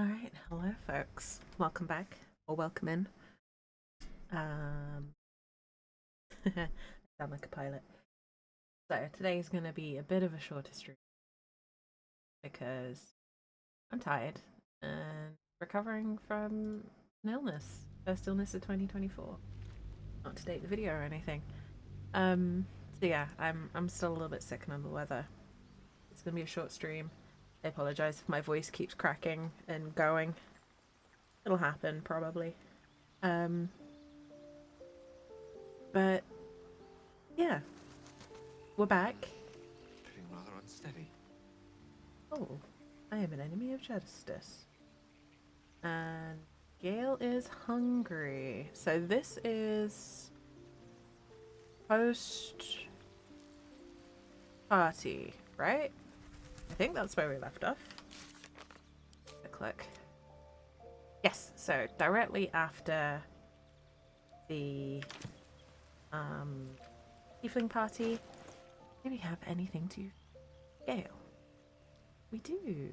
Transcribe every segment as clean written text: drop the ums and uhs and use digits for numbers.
Alright, hello folks. Welcome back. Or welcome in. Um I sound like a pilot. So today's gonna be a bit of a shorter stream because I'm tired and recovering from an illness. First illness of 2024. Not to date the video or anything. So yeah, I'm still a little bit sick and under the weather. It's gonna be a short stream. I apologise if my voice keeps cracking and going. It'll happen probably. Um but yeah, we're back. Feeling rather unsteady. Oh, I am an enemy of justice. And Gale is hungry. So this is post party, right? I think that's where we left off. Click. Yes, so directly after the tiefling party. Do we have anything to Gale? We do.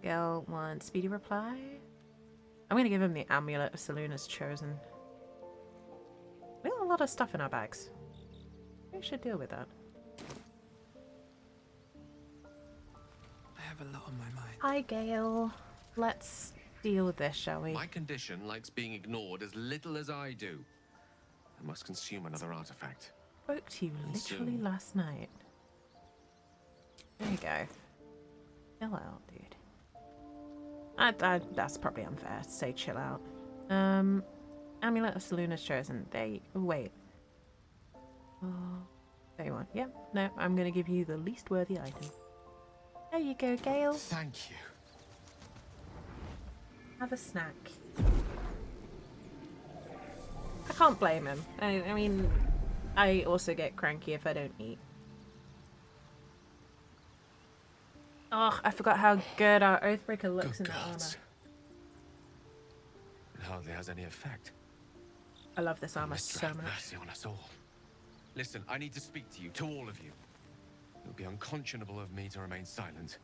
Gale wants speedy reply. I'm gonna give him the amulet of Saloon's chosen. We have a lot of stuff in our bags. We should deal with that. I have a lot on my mind. Hi, Gale. Let's deal with this, shall we? My condition likes being ignored as little as I do. I must consume another artifact. Spoke to you And literally soon. last night. There you go. Chill out, dude. That's probably unfair to say chill out. Amulet of Saloon's chosen. Wait. Oh, there you want. Yep. No, I'm gonna give you the least worthy item. There you go, Gale. Thank you. Have a snack. I can't blame him. I mean, I also get cranky if I don't eat. Oh, I forgot how good our Oathbreaker looks in the armor. It hardly has any effect. I love this armor Must so have much. mercy on us all. Listen, I need to speak to you, to all of you. It would be unconscionable of me to remain silent.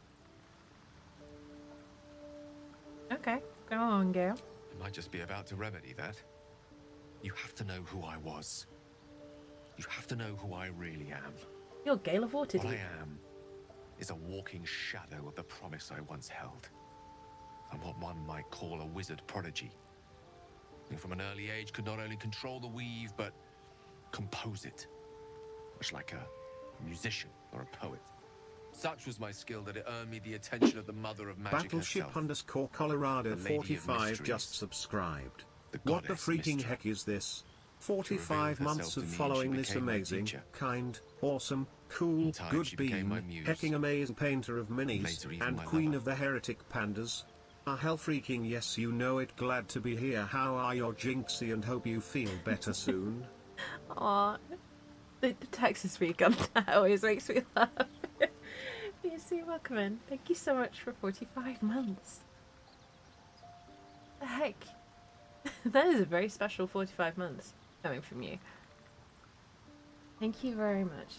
Okay, go on, Gale. I might just be about to remedy that. You have to know who I was. You have to know who I really am. You're Gale of Waterdeep. What I am is a walking shadow of the promise I once held. I'm what one might call a wizard prodigy. Who from an early age could not only control the weave, but compose it. Much like a musician or a poet. Such was my skill that it earned me the attention of the mother of magic Battleship herself. underscore Colorado The Lady of 45 Mysteries. just subscribed. The What the goddess freaking Mystra. heck is this? To 45 reveal months herself of to me, following she this became my amazing, teacher. kind, awesome, cool, In time, good she became beam, my muse. hecking amazing painter of minis, later even and my queen lover. of the heretic pandas. Ah, hell freaking yes, you know it. Glad to be here. How are your Jinxie and hope you feel better soon. Aw, the Texas vegan always makes me laugh. PC, welcome in. Thank you so much for 45 months. The heck? That is a very special 45 months coming from you. Thank you very much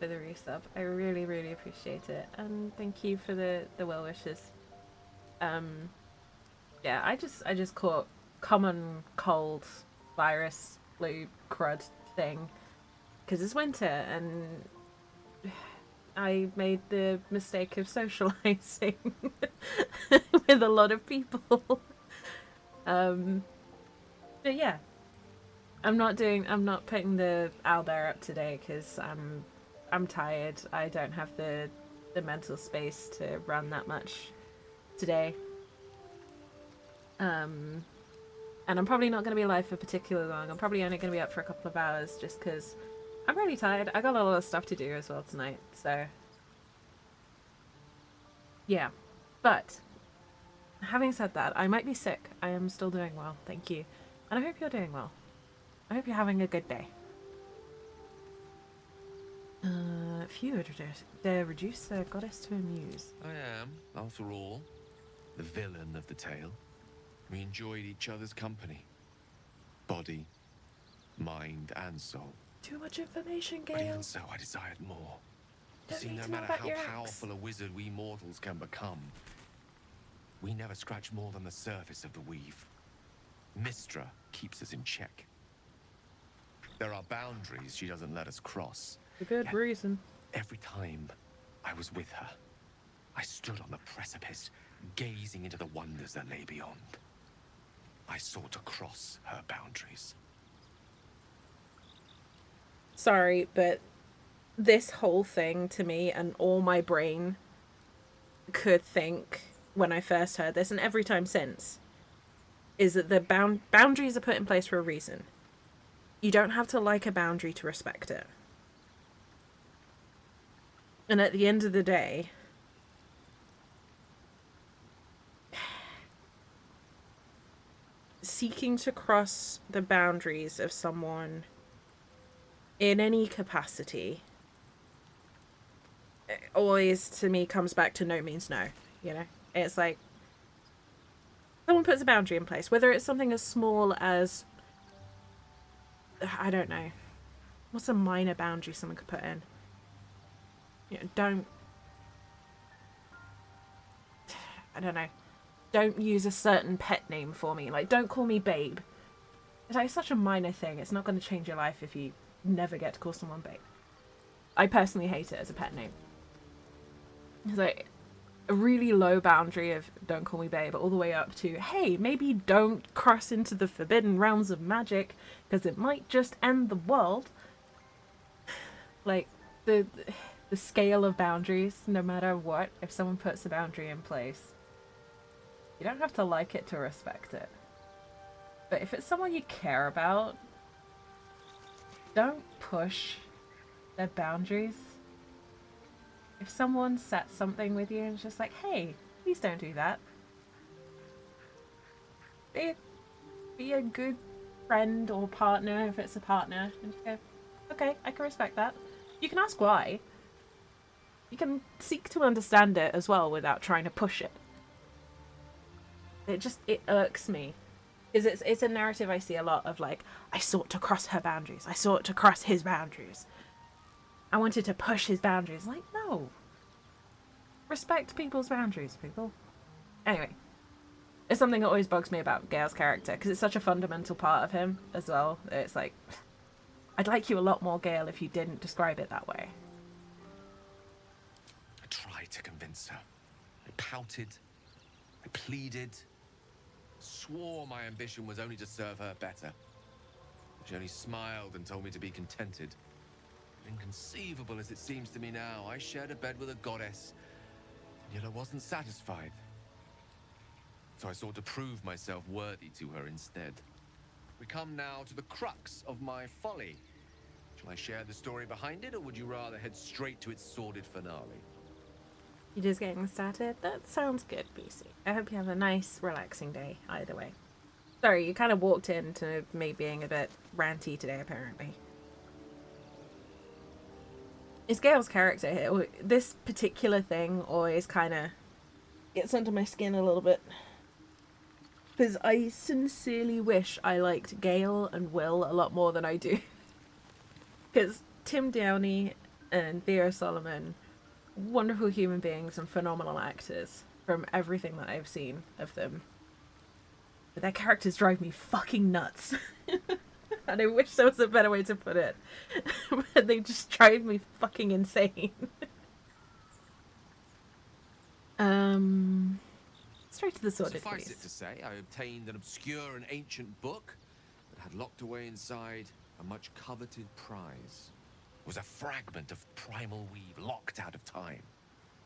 for the resub. I really, really appreciate it. And thank you for the well wishes. Yeah, I just caught common cold virus flu crud thing because it's winter and I made the mistake of socializing with a lot of people. But yeah, I'm not putting the owlbear up today because I'm tired. I don't have the mental space to run that much today. And I'm probably not going to be alive for particularly long. I'm probably only going to be up for a couple of hours just because I'm really tired. I got a lot of stuff to do as well tonight, so yeah. But having said that, I might be sick. I am still doing well, thank you. And I hope you're doing well. I hope you're having a good day. Phew, they reduce the goddess to a muse. I am, after all, the villain of the tale. We enjoyed each other's company. Body, mind and soul. Too much information, But Gale. even so, I desired more. Don't See, need no to know matter about how your ex. powerful a wizard we mortals can become, we never scratch more than the surface of the weave. Mystra keeps us in check. There are boundaries she doesn't let us cross. For good Yet reason. every time I was with her, I stood on the precipice, gazing into the wonders that lay beyond. I sought to cross her boundaries. Sorry, but this whole thing to me, and all my brain could think when I first heard this, and every time since, is that the boundaries are put in place for a reason. You don't have to like a boundary to respect it. And at the end of the day, seeking to cross the boundaries of someone in any capacity always, to me, comes back to no means no. You know? It's like, someone puts a boundary in place, whether it's something as small as, I don't know, what's a minor boundary someone could put in? You know, I don't know, don't use a certain pet name for me. Like, don't call me babe. It's like such a minor thing. It's not going to change your life if you never get to call someone babe. I personally hate it as a pet name. It's like a really low boundary of don't call me babe, all the way up to, hey, maybe don't cross into the forbidden realms of magic because it might just end the world. Like, the scale of boundaries, no matter what, if someone puts a boundary in place, you don't have to like it to respect it. But if it's someone you care about, don't push their boundaries. If someone sets something with you and it's just like, hey, please don't do that. Be a good friend or partner if it's a partner. And just go, okay, I can respect that. You can ask why. You can seek to understand it as well without trying to push it. It irks me. Because it's a narrative I see a lot of, like, I sought to cross her boundaries. I sought to cross his boundaries. I wanted to push his boundaries. Like, no. Respect people's boundaries, people. Anyway. It's something that always bugs me about Gale's character, because it's such a fundamental part of him as well. It's like, I'd like you a lot more, Gale, if you didn't describe it that way. I tried to convince her. I pouted. I pleaded. Swore my ambition was only to serve her better. She only smiled and told me to be contented. Inconceivable as it seems to me now, I shared a bed with a goddess, and yet I wasn't satisfied. So I sought to prove myself worthy to her instead. We come now to the crux of my folly. Shall I share the story behind it, or would you rather head straight to its sordid finale? You're just getting started? That sounds good, BC. I hope you have a nice, relaxing day, either way. Sorry, you kind of walked into me being a bit ranty today, apparently. It's Gale's character here. This particular thing always kind of gets under my skin a little bit. Because I sincerely wish I liked Gale and Will a lot more than I do. Because Tim Downey and Theo Solomon, wonderful human beings and phenomenal actors from everything that I've seen of them. But their characters drive me fucking nuts. And I wish there was a better way to put it. But they just drive me fucking insane. Straight to the sordid, Suffice please. it to say, I obtained an obscure and ancient book that had locked away inside a much coveted prize. It was a fragment of primal weave, locked out of time,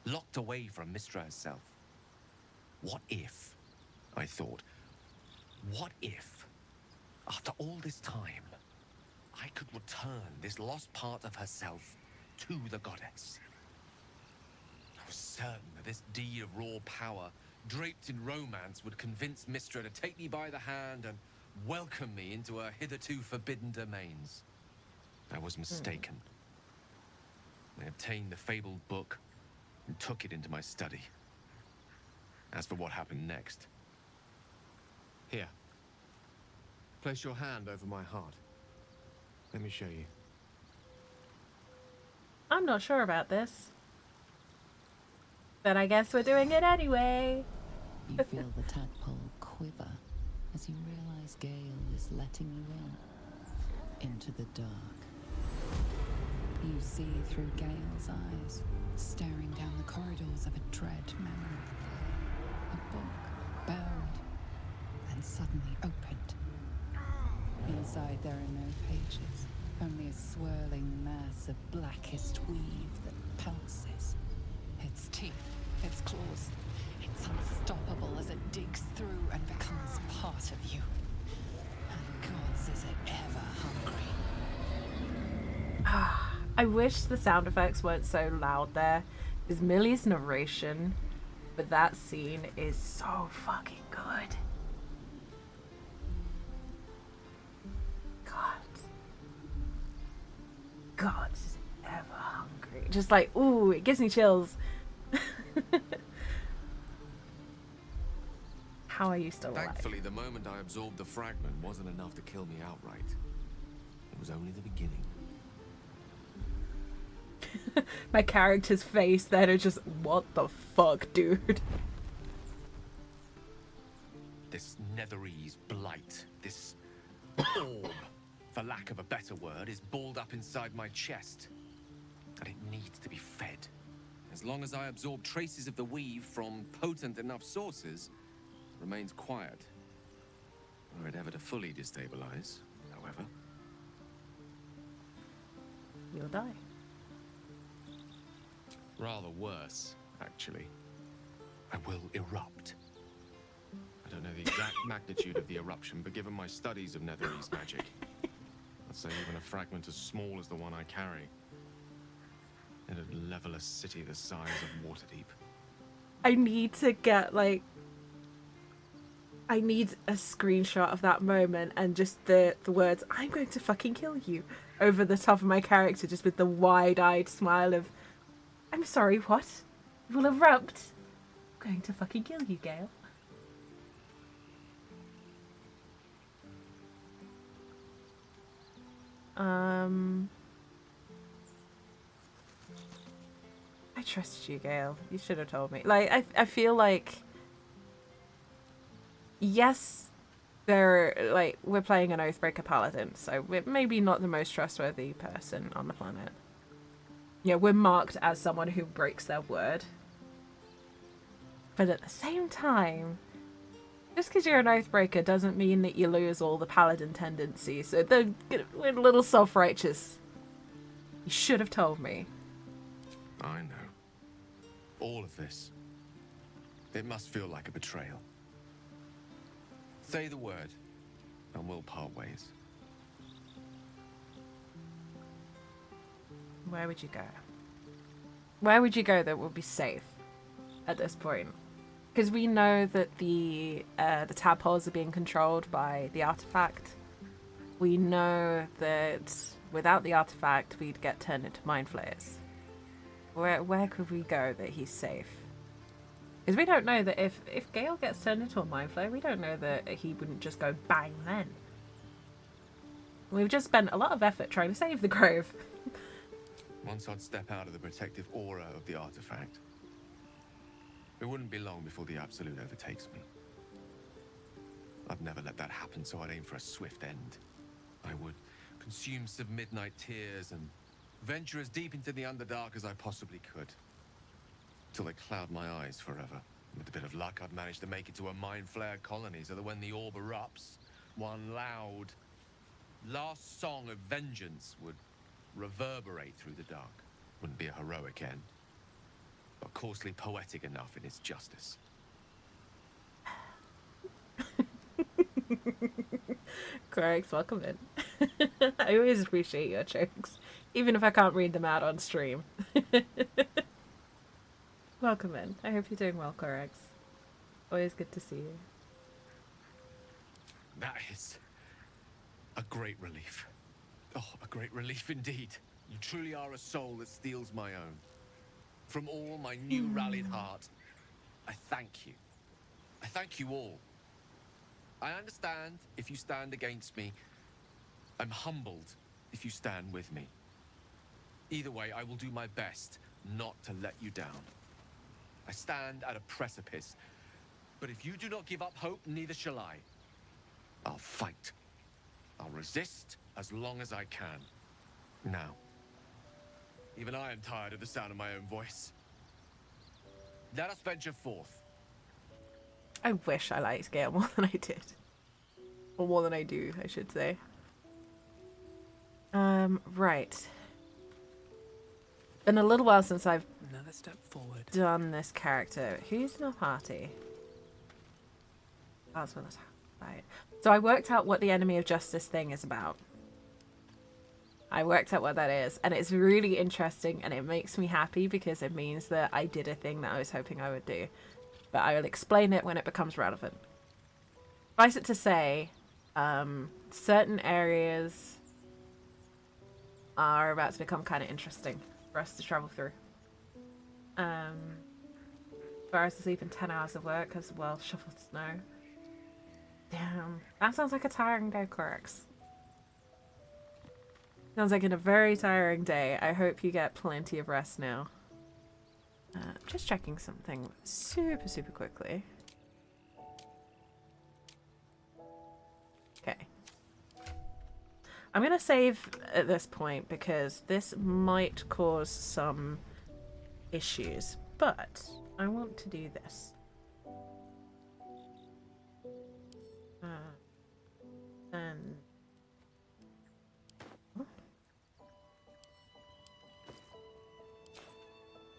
locked away from Mystra herself. What if, I thought, what if, after all this time, I could return this lost part of herself to the goddess? I was certain that this deed of raw power, draped in romance, would convince Mystra to take me by the hand and welcome me into her hitherto forbidden domains. I was mistaken. I obtained the fabled book and took it into my study. As for what happened next... Here. Place your hand over my heart. Let me show you. I'm not sure about this, but I guess we're doing it anyway. You feel the tadpole quiver as you realize Gale is letting you into the dark. You see through Gale's eyes, staring down the corridors of a dread memory. A book bound and suddenly opened. Inside there are no pages, only a swirling mass of blackest weave that pounces. Its teeth, its claws, it's unstoppable as it digs through and becomes part of you. And gods, is it ever hungry. I wish the sound effects weren't so loud there. Because Millie's narration for that scene is so fucking good. God, is it ever hungry? Just like, ooh, it gives me chills. How are you still alive? Thankfully, the moment I absorbed the fragment wasn't enough to kill me outright. It was only the beginning. My character's face then is just, what the fuck, dude? This Netherese blight, this orb, for lack of a better word, is balled up inside my chest. And it needs to be fed. As long as I absorb traces of the weave from potent enough sources, it remains quiet. Were it ever to fully destabilize, however. You'll die. Rather worse, actually. I will erupt. I don't know the exact magnitude of the eruption, but given my studies of Netherese magic, I'd say even a fragment as small as the one I carry, it'd level a city the size of Waterdeep. I need to get, like... I need a screenshot of that moment and just the words, I'm going to fucking kill you, over the top of my character, just with the wide-eyed smile of, I'm sorry, what? You will erupt. I'm going to fucking kill you, Gale. I trusted you, Gale. You should have told me. Like, I feel like... Yes, we're playing an Oathbreaker paladin, so we're maybe not the most trustworthy person on the planet. Yeah, we're marked as someone who breaks their word. But at the same time, just because you're an Oathbreaker doesn't mean that you lose all the paladin tendencies. So we're a little self-righteous. You should have told me. I know. All of this. It must feel like a betrayal. Say the word, and we'll part ways. Where would you go? Where would you go that would be safe at this point? Because we know that the tadpoles are being controlled by the artifact. We know that without the artifact, we'd get turned into mind flayers. Where could we go that he's safe? Because we don't know that if Gale gets turned into a mind flayer, we don't know that he wouldn't just go bang then. We've just spent a lot of effort trying to save the grove. Once I'd step out of the protective aura of the artifact, it wouldn't be long before the Absolute overtakes me. I'd never let that happen, so I'd aim for a swift end. I would consume some midnight tears and venture as deep into the Underdark as I possibly could. Till they cloud my eyes forever. With a bit of luck, I'd manage to make it to a mind flare colony, so that when the orb erupts, one loud, last song of vengeance would reverberate through the dark. Wouldn't be a heroic end, but coarsely poetic enough in its justice. Correct, welcome in. I always appreciate your jokes, even if I can't read them out on stream. Welcome in. I hope you're doing well, Corax. Always good to see you. That is a great relief. Oh, a great relief indeed. You truly are a soul that steals my own. From all my new rallied heart, I thank you. I thank you all. I understand if you stand against me. I'm humbled if you stand with me. Either way, I will do my best not to let you down. I stand at a precipice, but if you do not give up hope, neither shall I. I'll fight. I'll resist as long as I can. Now, even I am tired of the sound of my own voice. Let us venture forth. I wish I liked Gale more than I did. Or more than I do, I should say. Right. Been a little while since I've Another step forward. done this character. Who's in the party? That's what right. So I worked out what the enemy of justice thing is about. I worked out what that is, and it's really interesting, and it makes me happy because it means that I did a thing that I was hoping I would do. But I will explain it when it becomes relevant. Suffice it to say, certain areas are about to become kind of interesting for us to travel through. 4 hours of sleep and 10 hours of work as well shoveled snow. Damn, that sounds like a tiring day, Corax. Sounds like a very tiring day. I hope you get plenty of rest now. Just checking something super quickly. Okay. I'm going to save at this point because this might cause some issues, but I want to do this.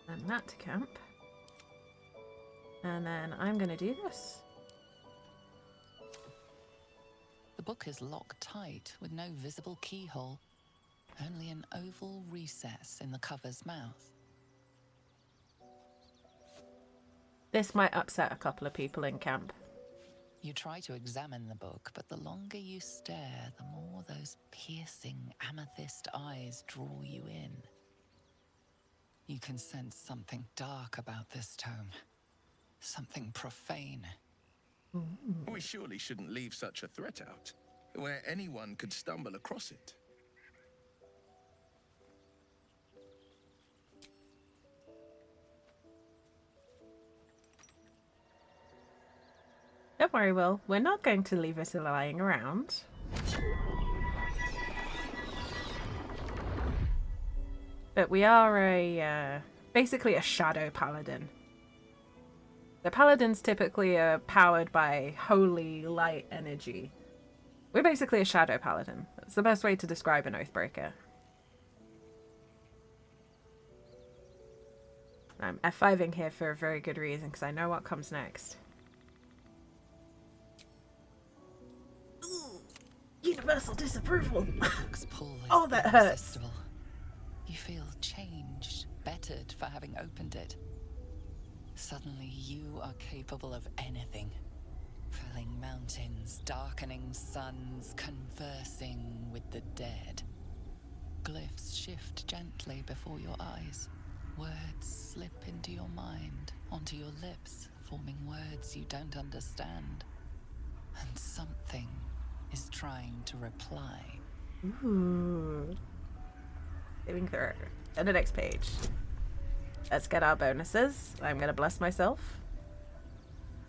And that to camp. And then I'm going to do this. The book is locked tight with no visible keyhole, only an oval recess in the cover's mouth. This might upset a couple of people in camp. You try to examine the book, but the longer you stare, the more those piercing amethyst eyes draw you in. You can sense something dark about this tome. Something profane. We surely shouldn't leave such a threat out, where anyone could stumble across it. Don't worry, Will. We're not going to leave it lying around. But we are basically a shadow paladin. The paladins typically are powered by holy light energy. We're basically a shadow paladin. That's the best way to describe an Oathbreaker. I'm F5ing here for a very good reason, because I know what comes next. Ooh, universal disapproval! Book's pull is Oh, that hurts. irresistible. You feel changed, bettered for having opened it. Suddenly you are capable of anything. Felling mountains, darkening suns, conversing with the dead. Glyphs shift gently before your eyes. Words slip into your mind, onto your lips, forming words you don't understand. And something is trying to reply. Ooh. Living through. And the next page. Let's get our bonuses. I'm gonna bless myself.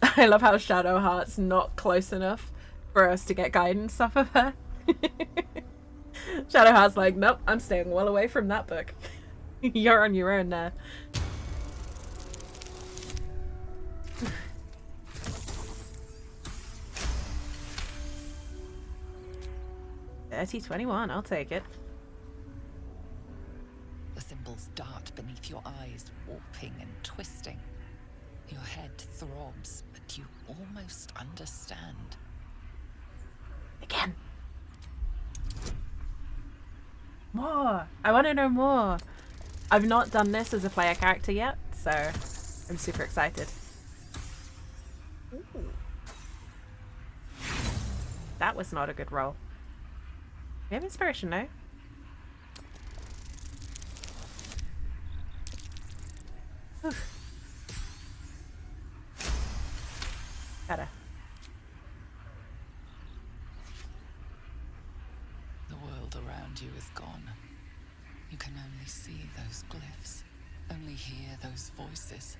I love how Shadow Heart's not close enough for us to get guidance off of her. Shadow Heart's like, nope, I'm staying well away from that book. You're on your own now. $30.21, I'll take it. The symbols dart beneath your eyes, warping and twisting. Your head throbs, but you almost understand. Again. More. I want to know more. I've not done this as a player character yet, so I'm super excited. Ooh. That was not a good roll. We have inspiration now. Better. The world around you is gone. You can only see those glyphs, only hear those voices.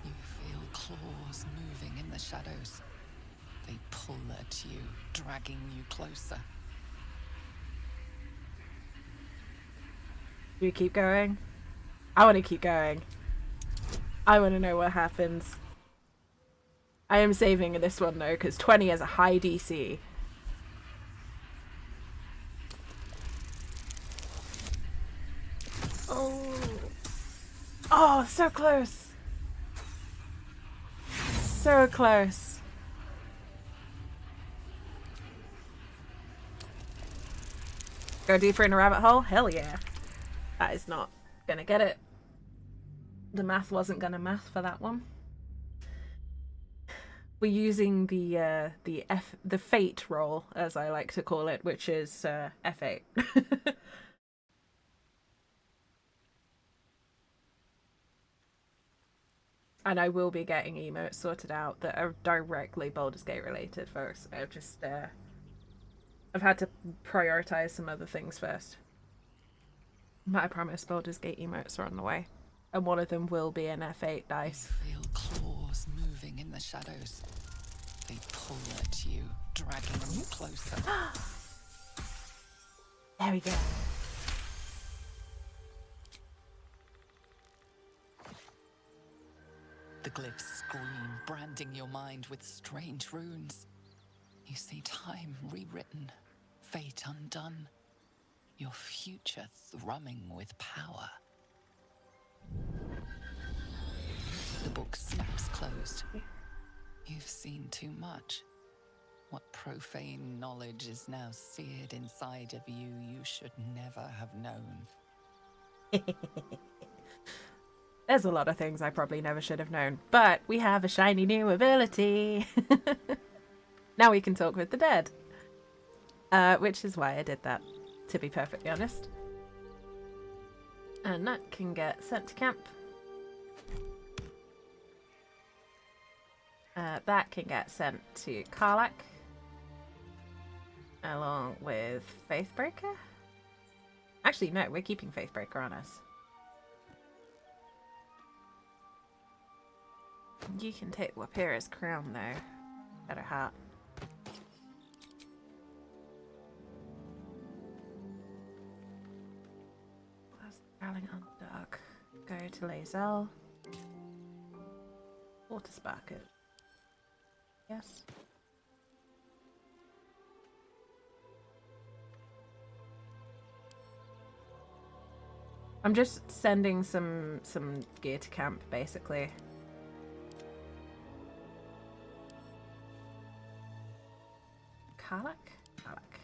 You feel claws moving in the shadows. They pull at you, dragging you closer. Do we keep going? I want to keep going. I want to know what happens. I am saving this one though, because 20 is a high DC. Oh. Oh, so close. So close. Go deeper in a rabbit hole? Hell yeah. That is not gonna get it. The math wasn't gonna math for that one. We're using the fate roll, as I like to call it, which is F8. And I will be getting emotes sorted out that are directly Baldur's Gate related, folks. I've had to prioritize some other things first. But I promise Baldur's Gate emotes are on the way. And one of them will be an F8 dice. You feel claws moving in the shadows. They pull at you, dragging you closer. There we go. The glyphs scream, branding your mind with strange runes. You see time rewritten, fate undone, your future thrumming with power. The book snaps closed. You've seen too much. What profane knowledge is now seared inside of you should never have known. There's a lot of things I probably never should have known, but we have a shiny new ability. Now we can talk with the dead. Which is why I did that, to be perfectly honest. And that can get sent to camp. That can get sent to Karlach. Along with Oathbreaker? Actually, no, we're keeping Oathbreaker on us. You can take Wapira's crown, though. Better hat. That's Growling Underdog. Go to lae'zel. Water Sparket. Yes. I'm just sending some gear to camp, basically. Karlach? Karlach.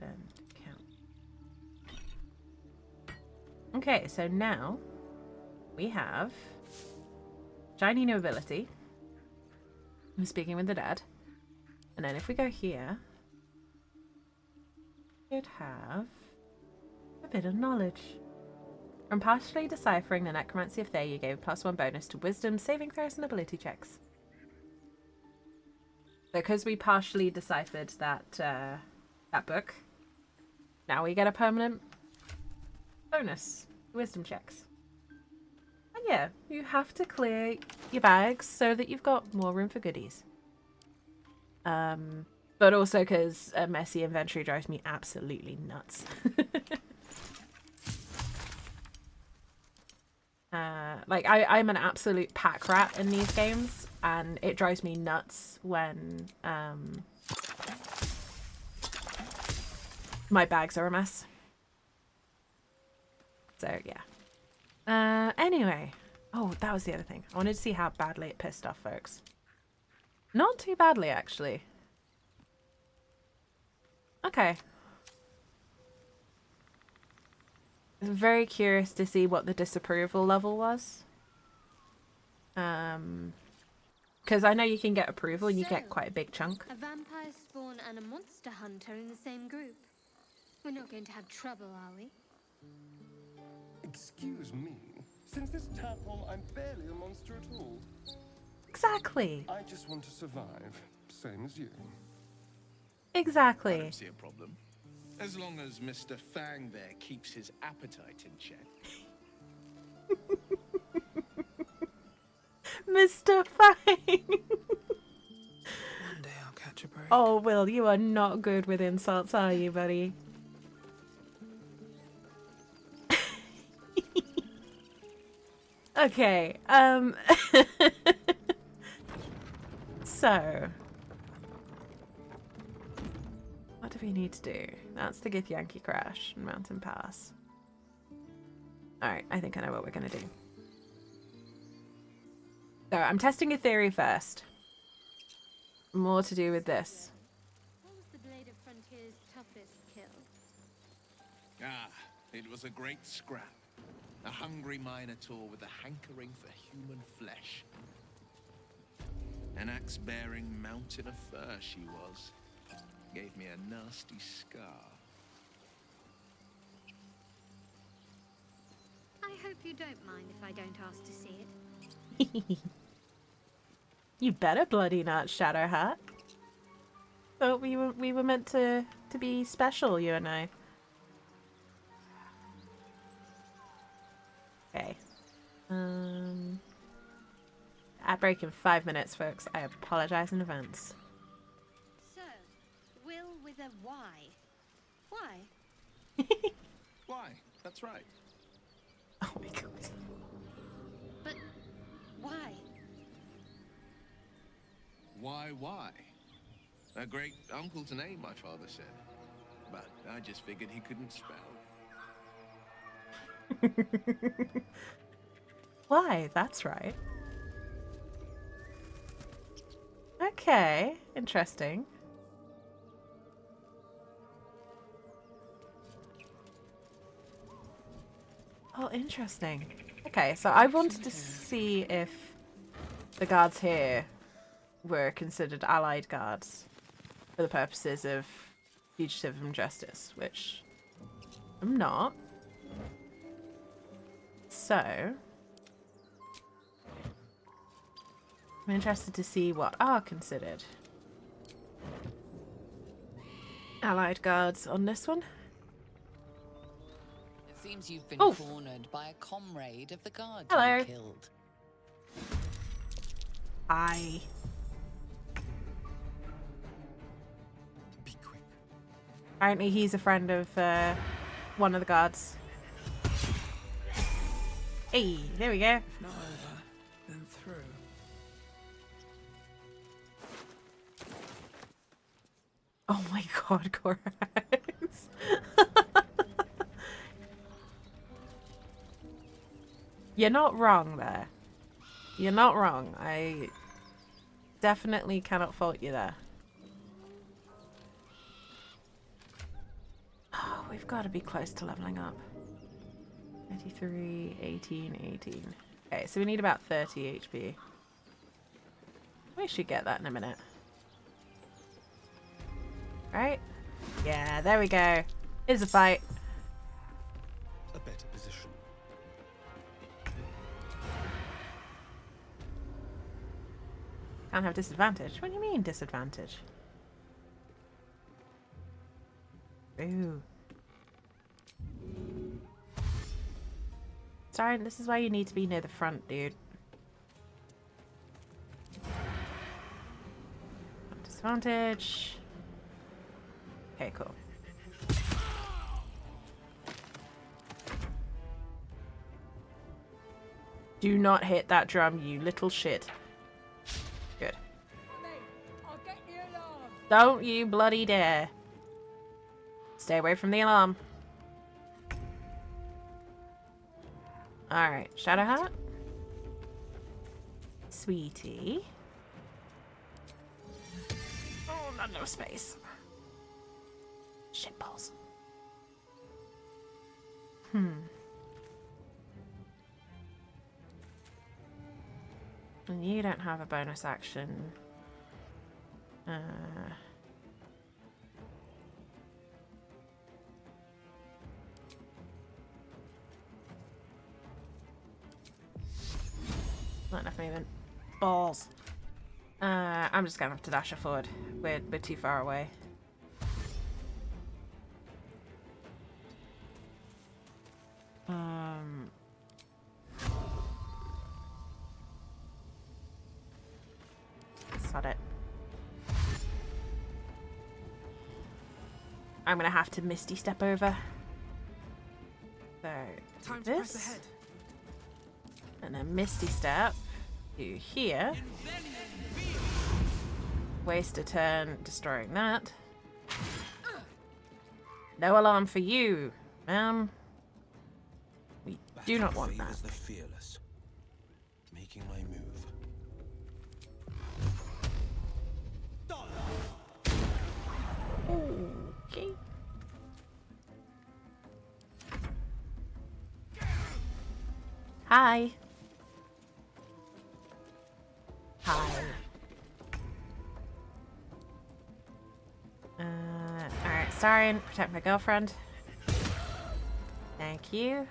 And camp. Okay, so now we have shiny new ability. I'm speaking with the dead. And then if we go here, we would have a bit of knowledge. From partially deciphering the necromancy of Thay, you gave +1 bonus to wisdom, saving throws, and ability checks. Because we partially deciphered that book, now we get a permanent bonus to wisdom checks. And yeah, you have to clear your bags so that you've got more room for goodies. But also because a messy inventory drives me absolutely nuts. Like, I'm an absolute pack rat in these games, and it drives me nuts when my bags are a mess. So, yeah. Anyway. Oh, that was the other thing. I wanted to see how badly it pissed off folks. Not too badly, actually. Okay. I'm very curious to see what the disapproval level was. Because I know you can get approval and you get quite a big chunk. A vampire spawn and a monster hunter in the same group. We're not going to have trouble, are we? Excuse me. Since this tadpole, I'm barely a monster at all. Exactly. I just want to survive, same as you. I Exactly. don't see a problem. As long as Mr. Fang there keeps his appetite in check. Mr. Fang. One day I'll catch a break. Oh, Will, you are not good with insults, are you, buddy? Okay, so... what do we need to do? That's the Gith Yankee Crash and Mountain Pass. Alright, I think I know what we're gonna do. So, I'm testing a theory first. More to do with this. What was the Blade of Frontier's toughest kill? Ah, it was a great scrap. A hungry minotaur with a hankering for human flesh. An axe-bearing mountain of fur she was. Gave me a nasty scar. I hope you don't mind if I don't ask to see it. You better bloody not, Shadowheart. Thought we were meant to be special, you and I. Okay. Ad break in 5 minutes, folks. I apologize in advance. So, Will with a Y. Why? Why? That's right. Oh my god. But why? Why? A great uncle to name, my father said. But I just figured he couldn't spell. Why? That's right. Okay, interesting. Oh, interesting. Okay, so I wanted to see if the guards here were considered allied guards for the purposes of fugitive from justice, which I'm not. So, I'm interested to see what are considered allied guards on this one. It seems you've been Oh. cornered by a comrade of the guard Hello. you killed. Hi. Be quick. Apparently he's a friend of one of the guards. Hey, there we go. If not over, then through. Oh my god, Corax. You're not wrong there. You're not wrong. I definitely cannot fault you there. Oh, we've got to be close to leveling up. 33, 18, 18. Okay, so we need about 30 HP. We should get that in a minute. Right? Yeah, there we go. Here's a fight. A better position. Can't have disadvantage. What do you mean disadvantage? Ooh. Sorry, this is why you need to be near the front, dude. Disadvantage. Okay, cool. Do not hit that drum, you little shit. Good. Don't you bloody dare. Stay away from the alarm. Alright, Shadowheart. Sweetie. Oh, not enough space. Shitballs. And you don't have a bonus action. Not enough movement. Balls. I'm just gonna have to dash her forward. We're too far away. Got it. I'm gonna have to Misty Step over. So, Time to press this. ahead. And then Misty Step to here. Waste a turn destroying that. No alarm for you, ma'am. We do not want that. The fearless. Making my move. Okay. Hi. Hi. Alright, Starion, protect my girlfriend. Thank you.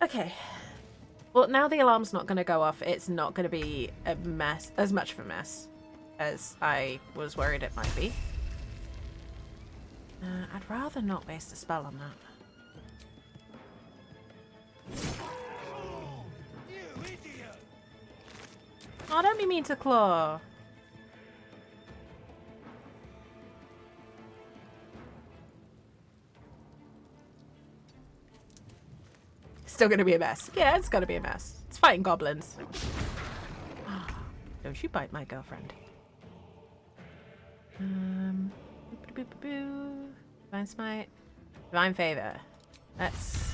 Okay. Well, now the alarm's not going to go off. It's not going to be a mess, as much of a mess as I was worried it might be. I'd rather not waste a spell on that. Oh, don't be mean to Claw. Still gonna be a mess. Yeah, it's gonna be a mess. It's fighting goblins. Don't you bite my girlfriend. Divine Smite. Divine Favor. Let's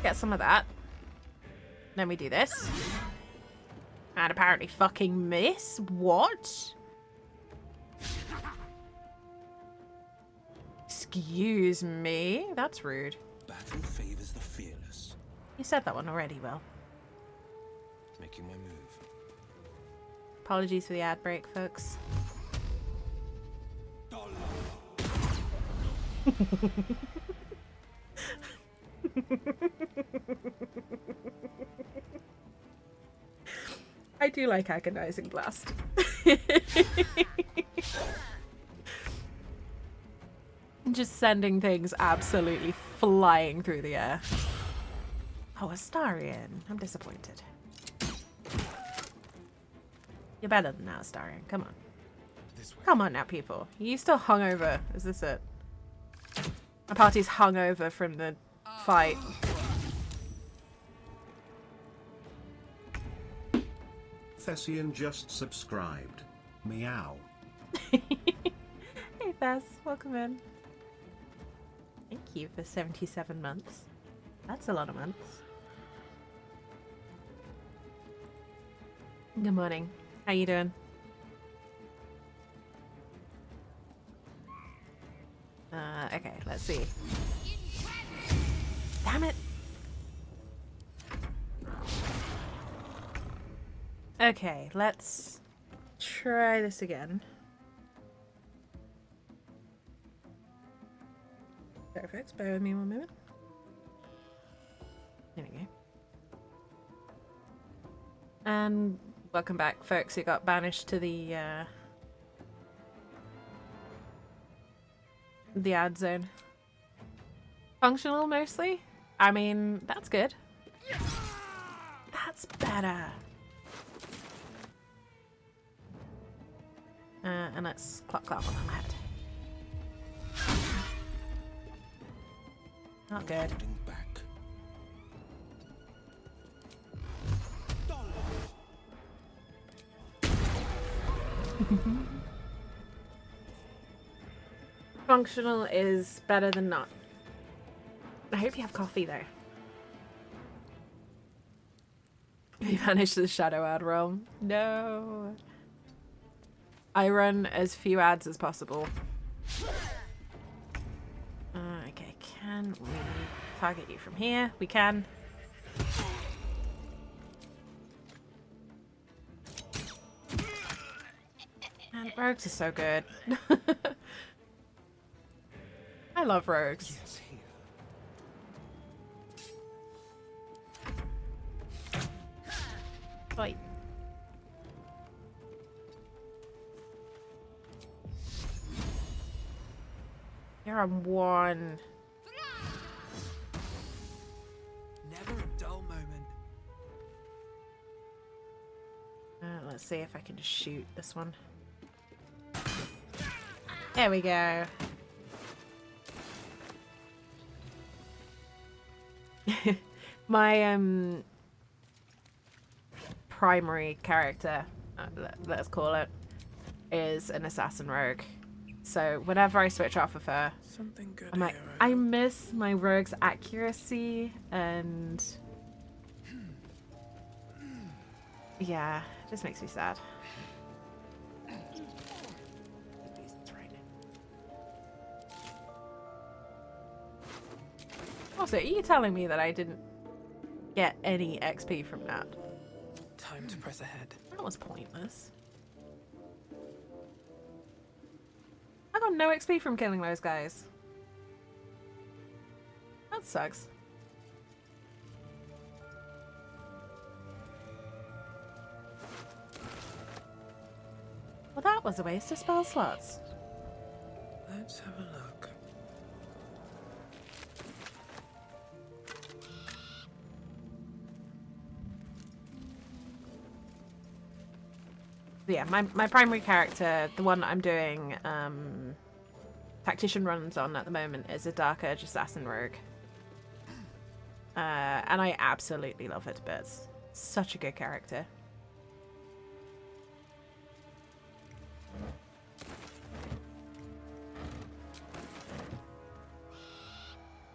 get some of that. Then we do this. And apparently fucking miss? What? Excuse me? That's rude. Battle favors the fearless. You said that one already, Will. Making my move. Apologies for the ad break, folks. I do like agonizing blast. Just sending things absolutely flying through the air. Oh, Astarion. I'm disappointed. You're better than that, Astarion. Come on. Come on now, people. You still hungover. Is this it? My party's hungover from the fight. Thessian just subscribed. Meow. Hey Thess, welcome in. Thank you for 77 months. That's a lot of months. Good morning. How you doing? Okay, let's see. Damn it! Okay, let's try this again. Perfect, bear with me one moment. There we go. And welcome back, folks who got banished to the ad zone. Functional, mostly? I mean, that's good. That's better. And let's clock that one on the head. Not good. Holding back. Functional is better than not. I hope you have coffee though. We managed the Shadow ad realm. No. I run as few ads as possible. Okay, can we target you from here? We can. Man, rogues are so good. I love rogues. Yes, here. Fight. You're on one. Never a dull moment. Let's see if I can just shoot this one. There we go. My primary character, let's call it, is an assassin rogue. So whenever I switch off of her, Something good I'm like, here, I miss my rogue's accuracy and yeah, it just makes me sad. Also, are you telling me that I didn't get any XP from that? Time to press ahead. That was pointless. I got no XP from killing those guys. That sucks. Well, that was a waste of spell slots. Let's have a look. Yeah, my primary character, the one that I'm doing tactician runs on at the moment, is a Dark Urge Assassin Rogue. And I absolutely love her to bits. Such a good character.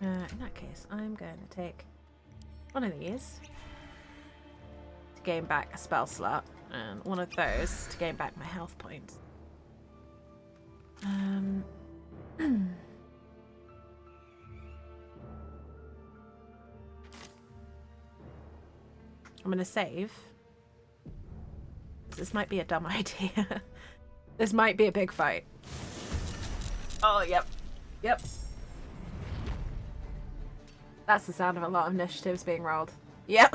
In that case, I'm going to take one of these to gain back a spell slot, and one of those to gain back my health points. I'm going to save. This might be a dumb idea. This might be a big fight. Oh, yep. Yep. That's the sound of a lot of initiatives being rolled. Yep.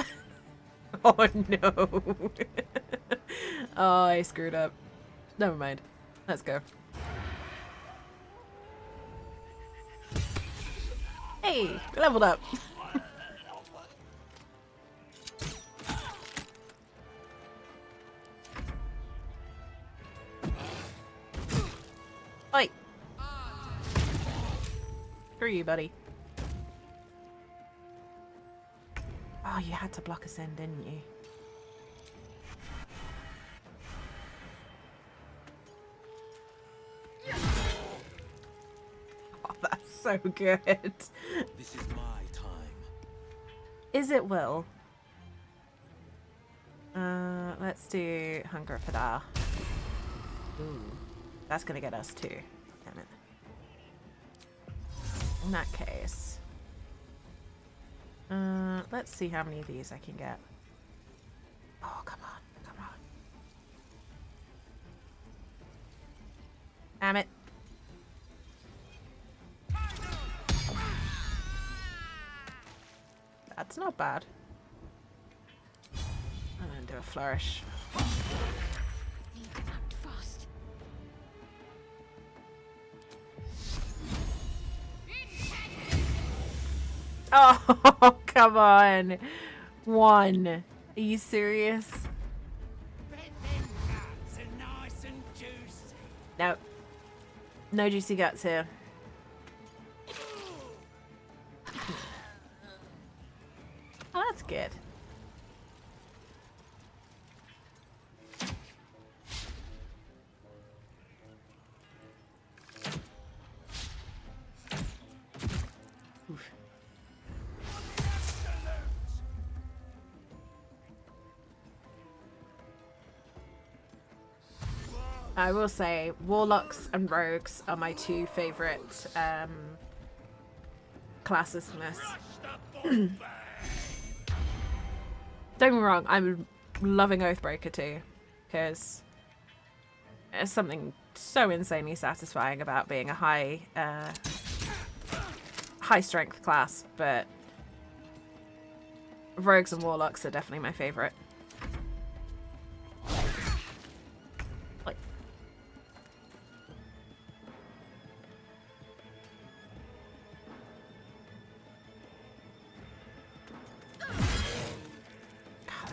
Oh no. Oh, I screwed up. Never mind. Let's go. Hey, we leveled up. Oi. Screw you, buddy. Oh, you had to block us in, didn't you? Oh, that's so good. This is my time. Is it Will? Let's do Hunger for Da. Ooh, that's gonna get us too. Damn it. In that case, let's see how many of these I can get. Oh, come on, come on. Damn it. That's not bad. I'm gonna do a flourish. Need to act fast. Oh, come on. One. Are you serious? No. No juicy guts here. Oh, that's good. Oof. I will say, warlocks and rogues are my two favourite classes in this. Don't get me wrong, I'm loving Oathbreaker too, because there's something so insanely satisfying about being a high strength class, but rogues and warlocks are definitely my favourite.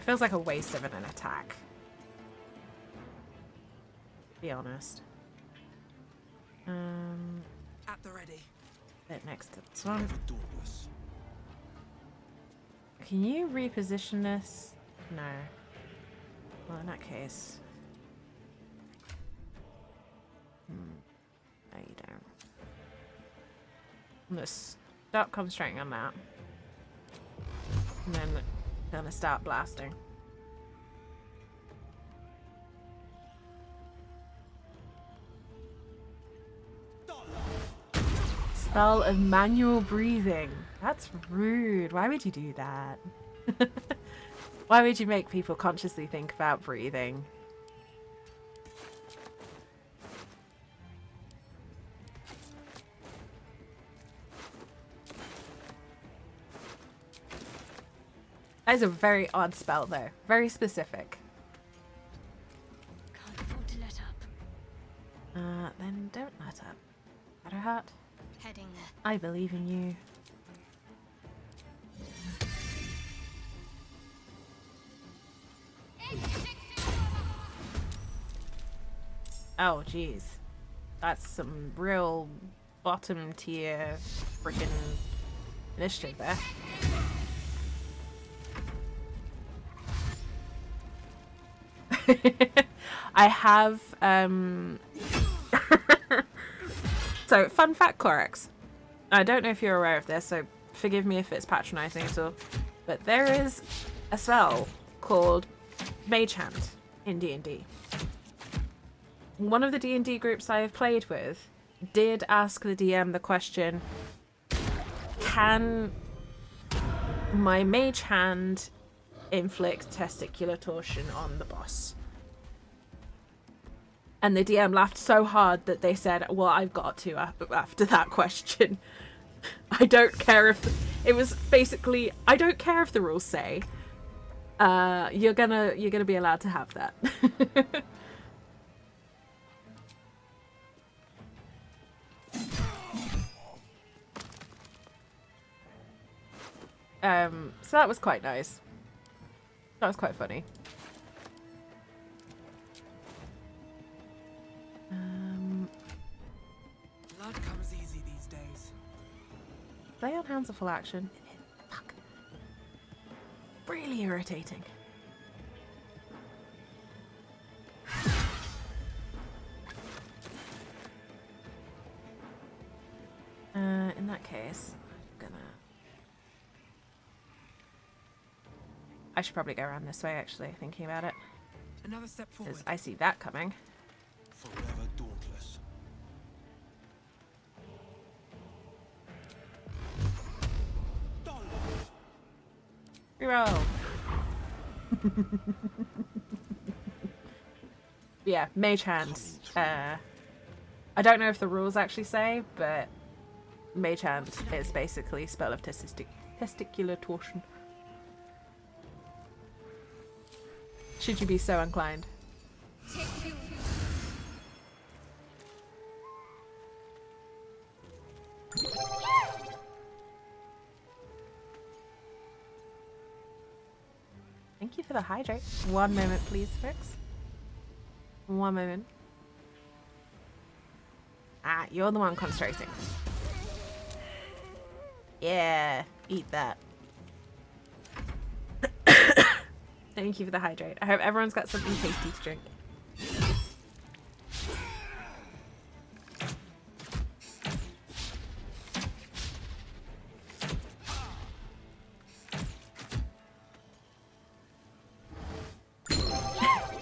Feels like a waste of an attack. Be honest. At the ready. Bit next to this one. Can you reposition this? No. Well, in that case. No, you don't. I'm gonna stop concentrating on that. And then I'm gonna start blasting. Spell of manual breathing. That's rude. Why would you do that? Why would you make people consciously think about breathing? That is a very odd spell though. Very specific. Can't afford to let up. Then don't let up. Shadowheart, Heading there. I believe in you. Oh, jeez. That's some real bottom tier freaking initiative there. I have, So, fun fact, Corax. I don't know if you're aware of this, so forgive me if it's patronizing at all, but there is a spell called Mage Hand in D&D. One of the D&D groups I have played with did ask the DM the question, can my Mage Hand inflict testicular torsion on the boss? And the DM laughed so hard that they said, well, I've got to after that question. I don't care if it was basically, I don't care if the rules say you're gonna be allowed to have that. So that was quite nice. That was quite funny. Blood comes easy these days. Lay on hands are full action. Fuck. Really irritating. In that case, I should probably go around this way, actually, thinking about it. Another step forward. Because I see that coming. Forever dauntless. Reroll! Yeah, Mage Hand. I don't know if the rules actually say, but Mage Hand is basically spell of testicular torsion. Should you be so inclined. Thank you for the hydrate. One moment, please, folks. One moment. Ah, you're the one concentrating. Yeah, eat that. Thank you for the hydrate. I hope everyone's got something tasty to drink.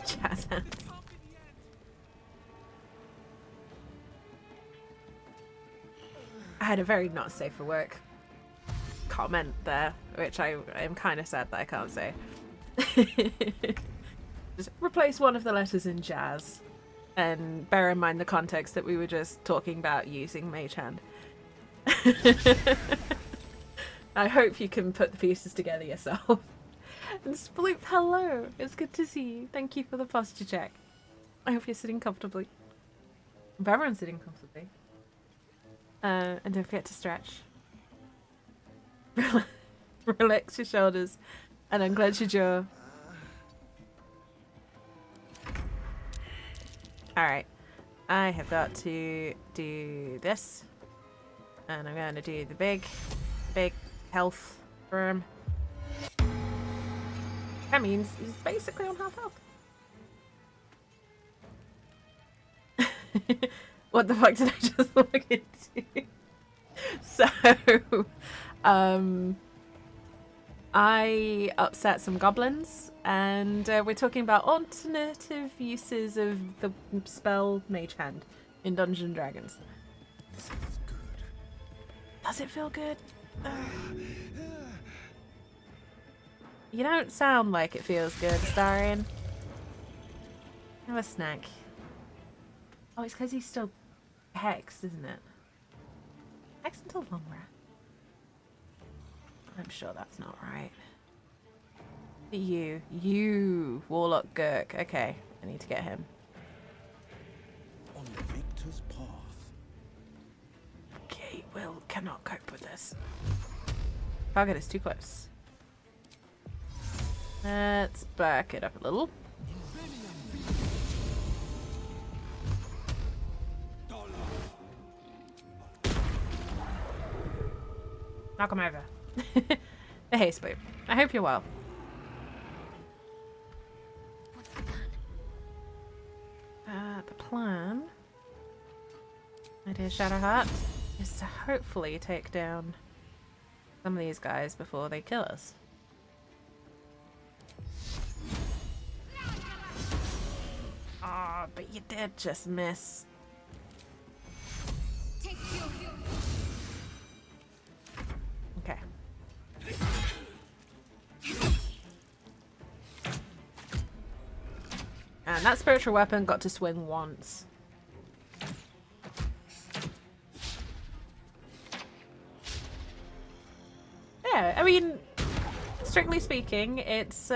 Jazz hands. I had a very not safe for work comment there, which I am kind of sad that I can't say. Just replace one of the letters in jazz, and bear in mind the context that we were just talking about using Mage Hand. I hope you can put the pieces together yourself. And Sploop, hello! It's good to see you. Thank you for the posture check. I hope you're sitting comfortably. I hope everyone's sitting comfortably. And don't forget to stretch. Relax your shoulders and unclench your jaw. Alright. I have got to do this. And I'm going to do the big health for him. That means he's basically on half health. What the fuck did I just look into? So, I upset some goblins, and we're talking about alternative uses of the spell Mage Hand in Dungeons and Dragons. This feels good. Does it feel good? You don't sound like it feels good, Starian. Have a snack. Oh, it's because he's still hexed, isn't it? Hexed until long rest. I'm sure that's not right. You, Warlock Gurk. Okay, I need to get him. On the victor's path. Okay, Will cannot cope with this. Target is too close. Let's back it up a little. Knock him over. Hey, Spoop. I hope you're well. What's the plan? The plan, my dear Shadowheart, is to hopefully take down some of these guys before they kill us. Ah, but you did just miss. Take you. Okay. And that spiritual weapon got to swing once. Yeah, I mean, strictly speaking, it's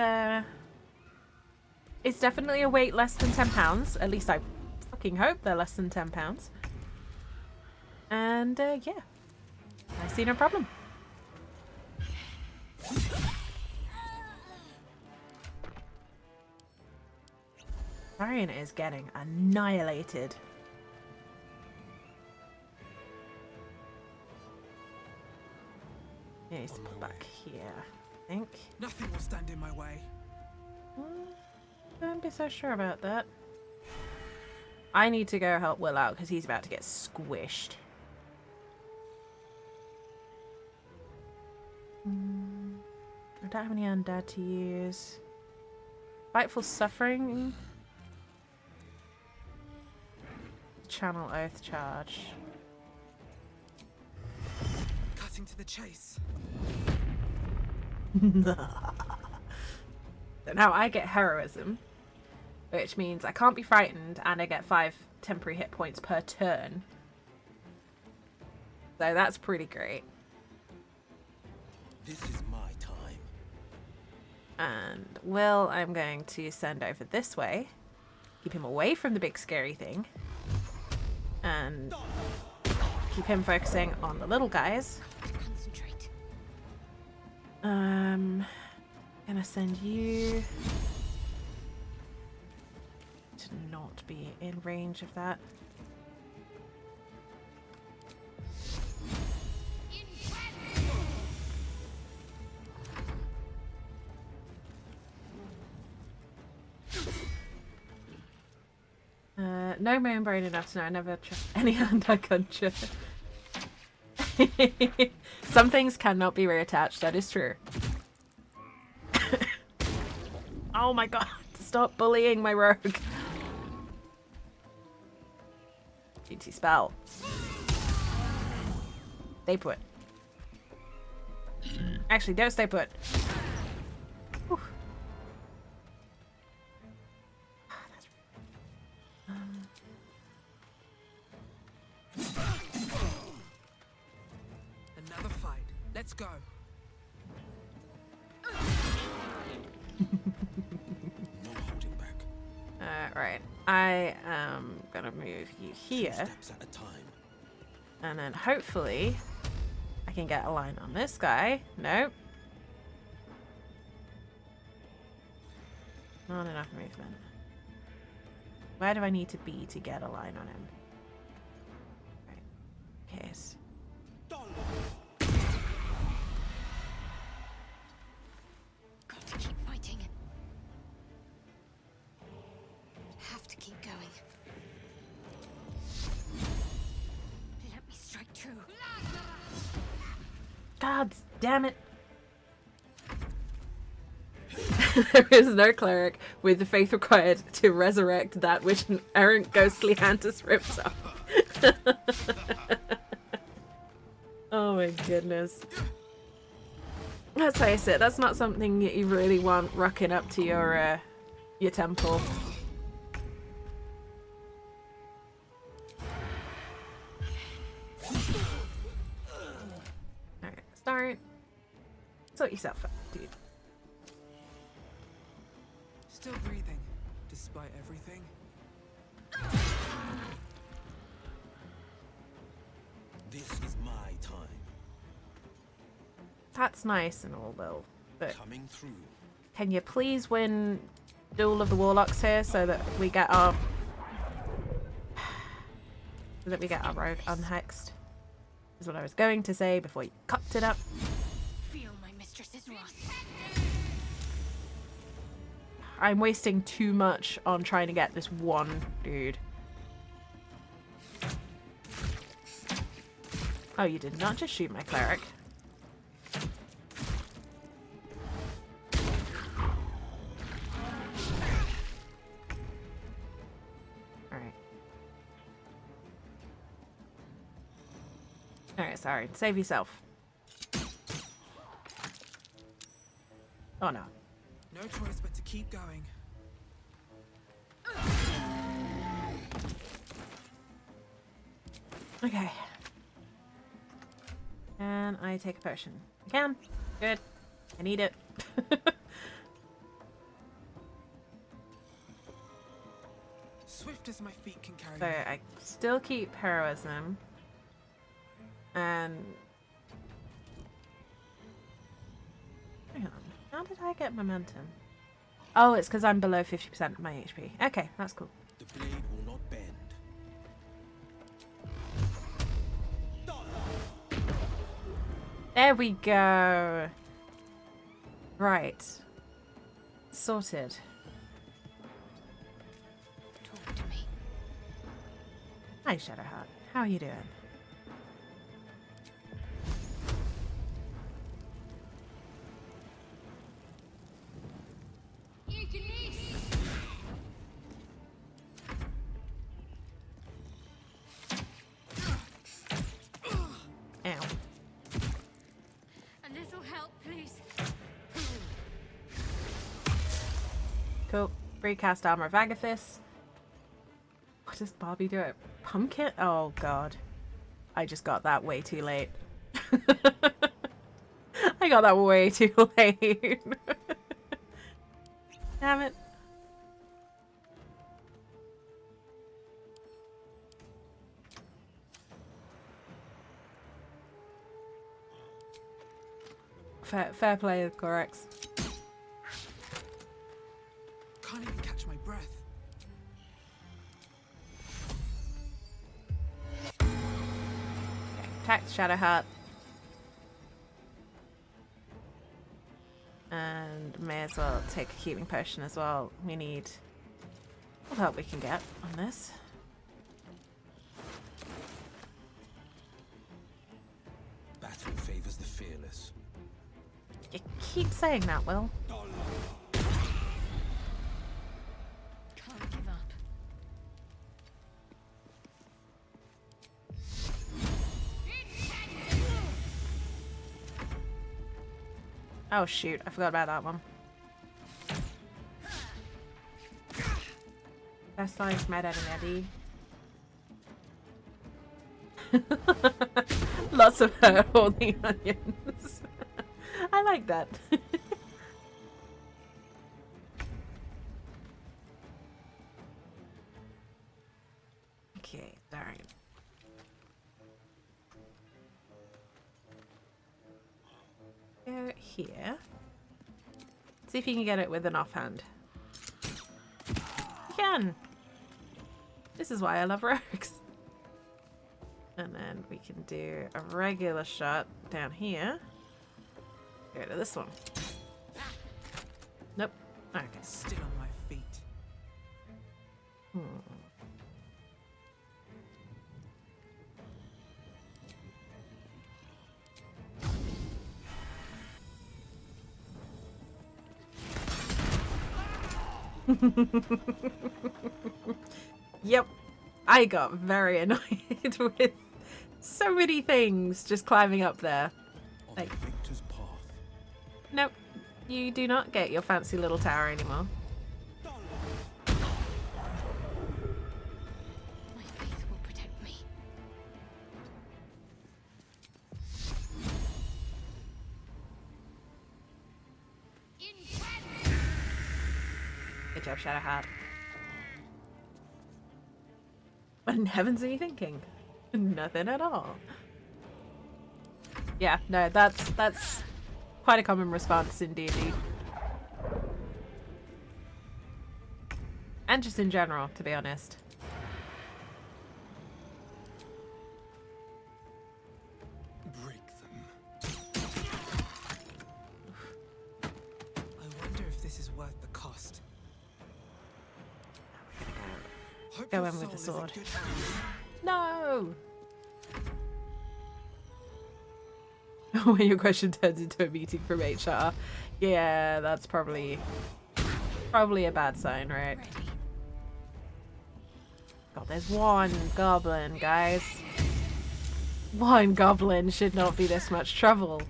definitely a weight less than 10 pounds. At least I fucking hope they're less than 10 pounds. And yeah, I see no problem. Marion is getting annihilated. He needs to put back here, I think. Nothing will stand in my way. Don't be so sure about that. I need to go help Will out because he's about to get squished. I don't have any undead to use. Spiteful Suffering. Channel Oath Charge. Cutting to the chase. So now I get heroism, which means I can't be frightened and I get 5 temporary hit points per turn. So that's pretty great. This is my time. And Will, I'm going to send over this way. Keep him away from the big scary thing. And keep him focusing on the little guys. Concentrate. Gonna send you to not be in range of that. No moon brain enough to know I never trust any hand I conjure. Some things cannot be reattached, that is true. Oh my god, stop bullying my rogue. GT spell. Stay put. Actually, don't stay put. Whew. Another fight. Let's go. No holding back. Right. I am gonna move you here. 2 steps at a time. And then hopefully I can get a line on this guy. Nope. Not enough movement. Where do I need to be to get a line on him? Right. Case. Got to keep fighting. Have to keep going. Let me strike true. God damn it. There is no cleric with the faith required to resurrect that which an errant ghostly hand has ripped off. Oh my goodness. Let's face it, that's not something that you really want rocking up to your temple. Alright, start. Sort yourself out, dude. Still breathing, despite everything. This is my time. That's nice and all, though, but Coming through. can you please win Duel of the Warlocks here so that we get our road unhexed? Is what I was going to say before you cocked it up. Feel my mistress's wrath. I'm wasting too much on trying to get this one dude. Oh, you did not just shoot my cleric. Alright. Alright, sorry. Save yourself. Oh no. No choice but to keep going. Okay. Can I take a potion? I can. Good. I need it. Swift as my feet can carry So me. I still keep heroism. And... hang on. How did I get momentum? Oh, it's because I'm below 50% of my HP. Okay, that's cool. The blade will not bend. There we go. Right. Sorted. Talk to me. Hi, Shadowheart. How are you doing? Ow. A little help, please. Cool. Recast Armor of Agathis. What does Bobby do it? Pumpkin? Oh god. I just got that way too late. I got that way too late. Damn it. Fair play, Corex. Can't even catch my breath. Attack Shadowheart. And may as well take a healing potion as well. We need all the help we can get on this. Battle favors the fearless. You keep saying that, Will. Can't give up. Oh shoot, I forgot about that one. Best lines met at an Eddie. Lots of her holding onions. I like that. Okay, alright. Go here. See if you can get it with an offhand. You can! This is why I love rogues. And then we can do a regular shot down here. Go to this one. Nope. Okay. Still on my feet. Yep. I got very annoyed with so many things just climbing up there. On Like, the victor's path. nope. You do not get your fancy little tower anymore. My faith will protect me. Good job, Shadowheart. What in heavens are you thinking? Nothing at all. Yeah, no, that's quite a common response in D&D. And just in general, to be honest. Break them. I wonder if this is worth the cost. Hope Go your in with the soul is in sword. good hands. No! When your question turns into a meeting from HR. Yeah, that's probably a bad sign, right? Ready. God, there's one goblin, guys. One goblin should not be this much trouble.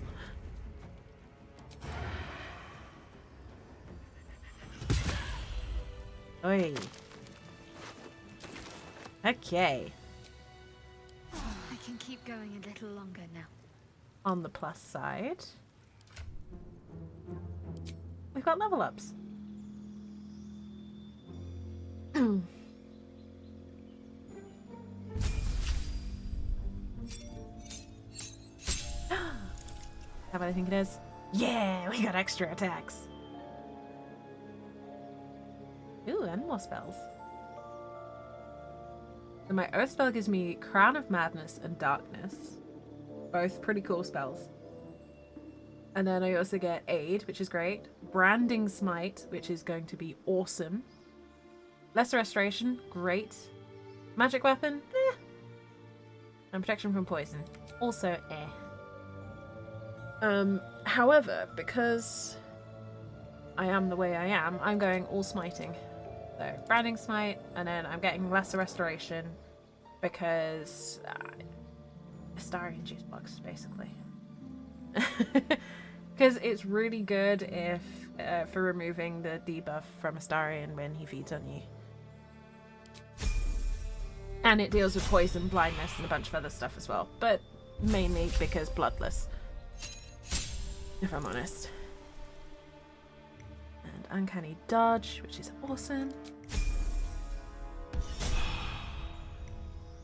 Oi. Okay. I can keep going a little longer now. On the plus side, we've got level ups. How about I think it is? Yeah, we got extra attacks. Ooh, and more spells. So my Oath spell gives me Crown of Madness and Darkness. Both pretty cool spells. And then I also get Aid, which is great. Branding Smite, which is going to be awesome. Lesser Restoration, great. Magic Weapon, eh. And Protection from Poison, also eh. However, because I am the way I am, I'm going all smiting. So, Branding Smite, and then I'm getting Lesser Restoration because Astarian juice box, basically. Because it's really good if for removing the debuff from Astarian when he feeds on you. And it deals with poison, blindness, and a bunch of other stuff as well. But mainly because bloodless. If I'm honest. And Uncanny Dodge, which is awesome.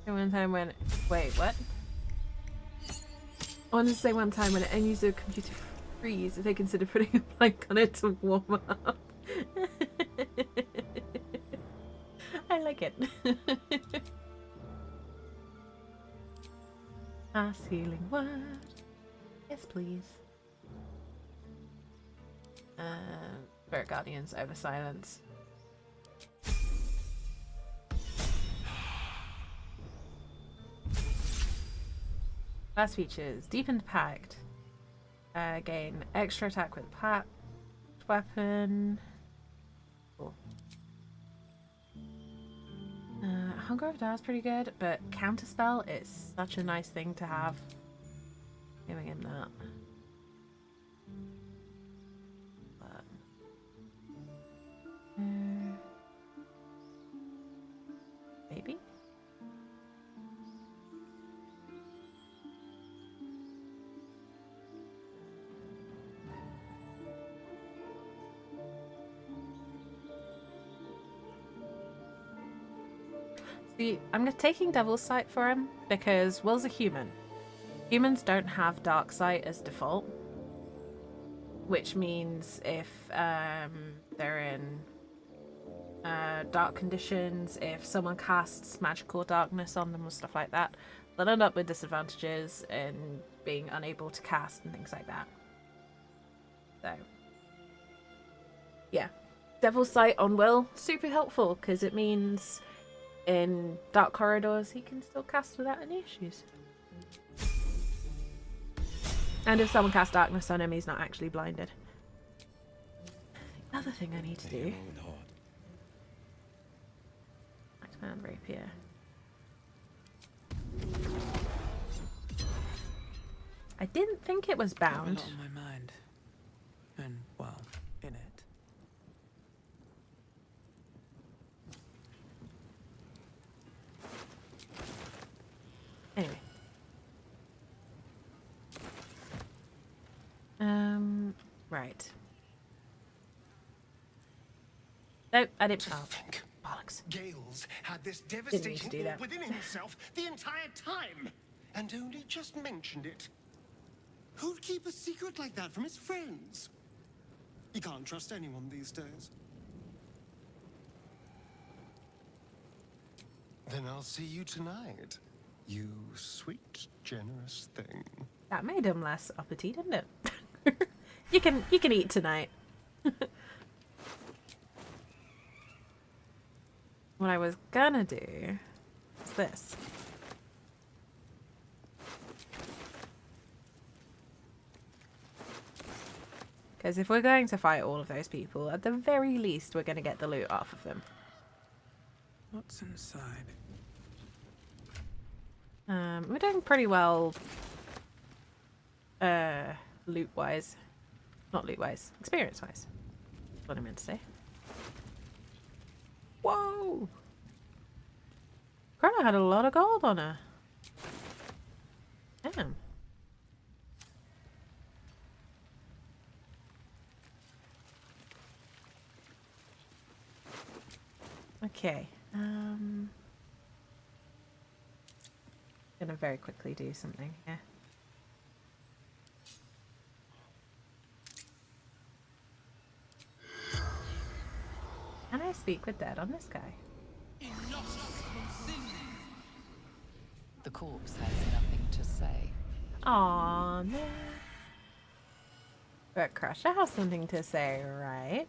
And one time when... Wait, what? I wanted to say one time when an end user computer freeze if they consider putting a blank on it to warm up. I like it. Mass healing word. Yes, please. Spirit Guardians over silence. Last features: Deepened Pact. Gain extra attack with Pact weapon. Cool. Hunger of Dar is pretty good, but Counterspell is such a nice thing to have. Giving him that. But, maybe? See, I'm taking Devil's Sight for him because Will's a human. Humans don't have Dark Sight as default, which means if they're in dark conditions, if someone casts magical darkness on them or stuff like that, they'll end up with disadvantages and being unable to cast and things like that. So, yeah. Devil's Sight on Will, super helpful, because it means in dark corridors he can still cast without any issues. And if someone casts darkness on him, he's not actually blinded. The other thing I need to do... Hand rapier. I didn't think it was bound. I have a lot on my mind. And, well, in it. Anyway. Right. Nope, I didn't. Oh, bollocks. Gales had this Didn't need to devastating do war that. within himself the entire time, and only just mentioned it. Who'd keep a secret like that from his friends? You can't trust anyone these days. Then I'll see you tonight, you sweet, generous thing. That made him less uppity, didn't it? you can eat tonight. What I was gonna do is this. Because if we're going to fight all of those people, at the very least we're going to get the loot off of them. What's inside? We're doing pretty well loot-wise. Not loot-wise, experience-wise. That's what I meant to say. Whoa! Grana had a lot of gold on her. Damn. Okay. Gonna very quickly do something here. Can I speak with Dead on this guy? The corpse has nothing to say. Aw, no. But Crusher has something to say, right?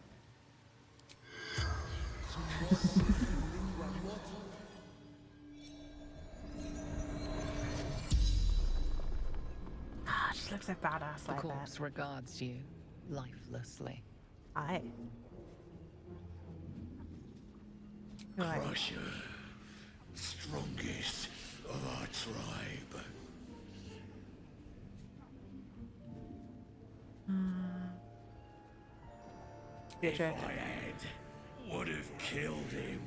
Ah, she looks so badass The like corpse that. regards you lifelessly. Aye. Right. Crusher, strongest of our tribe. If Future. I had, would have killed him.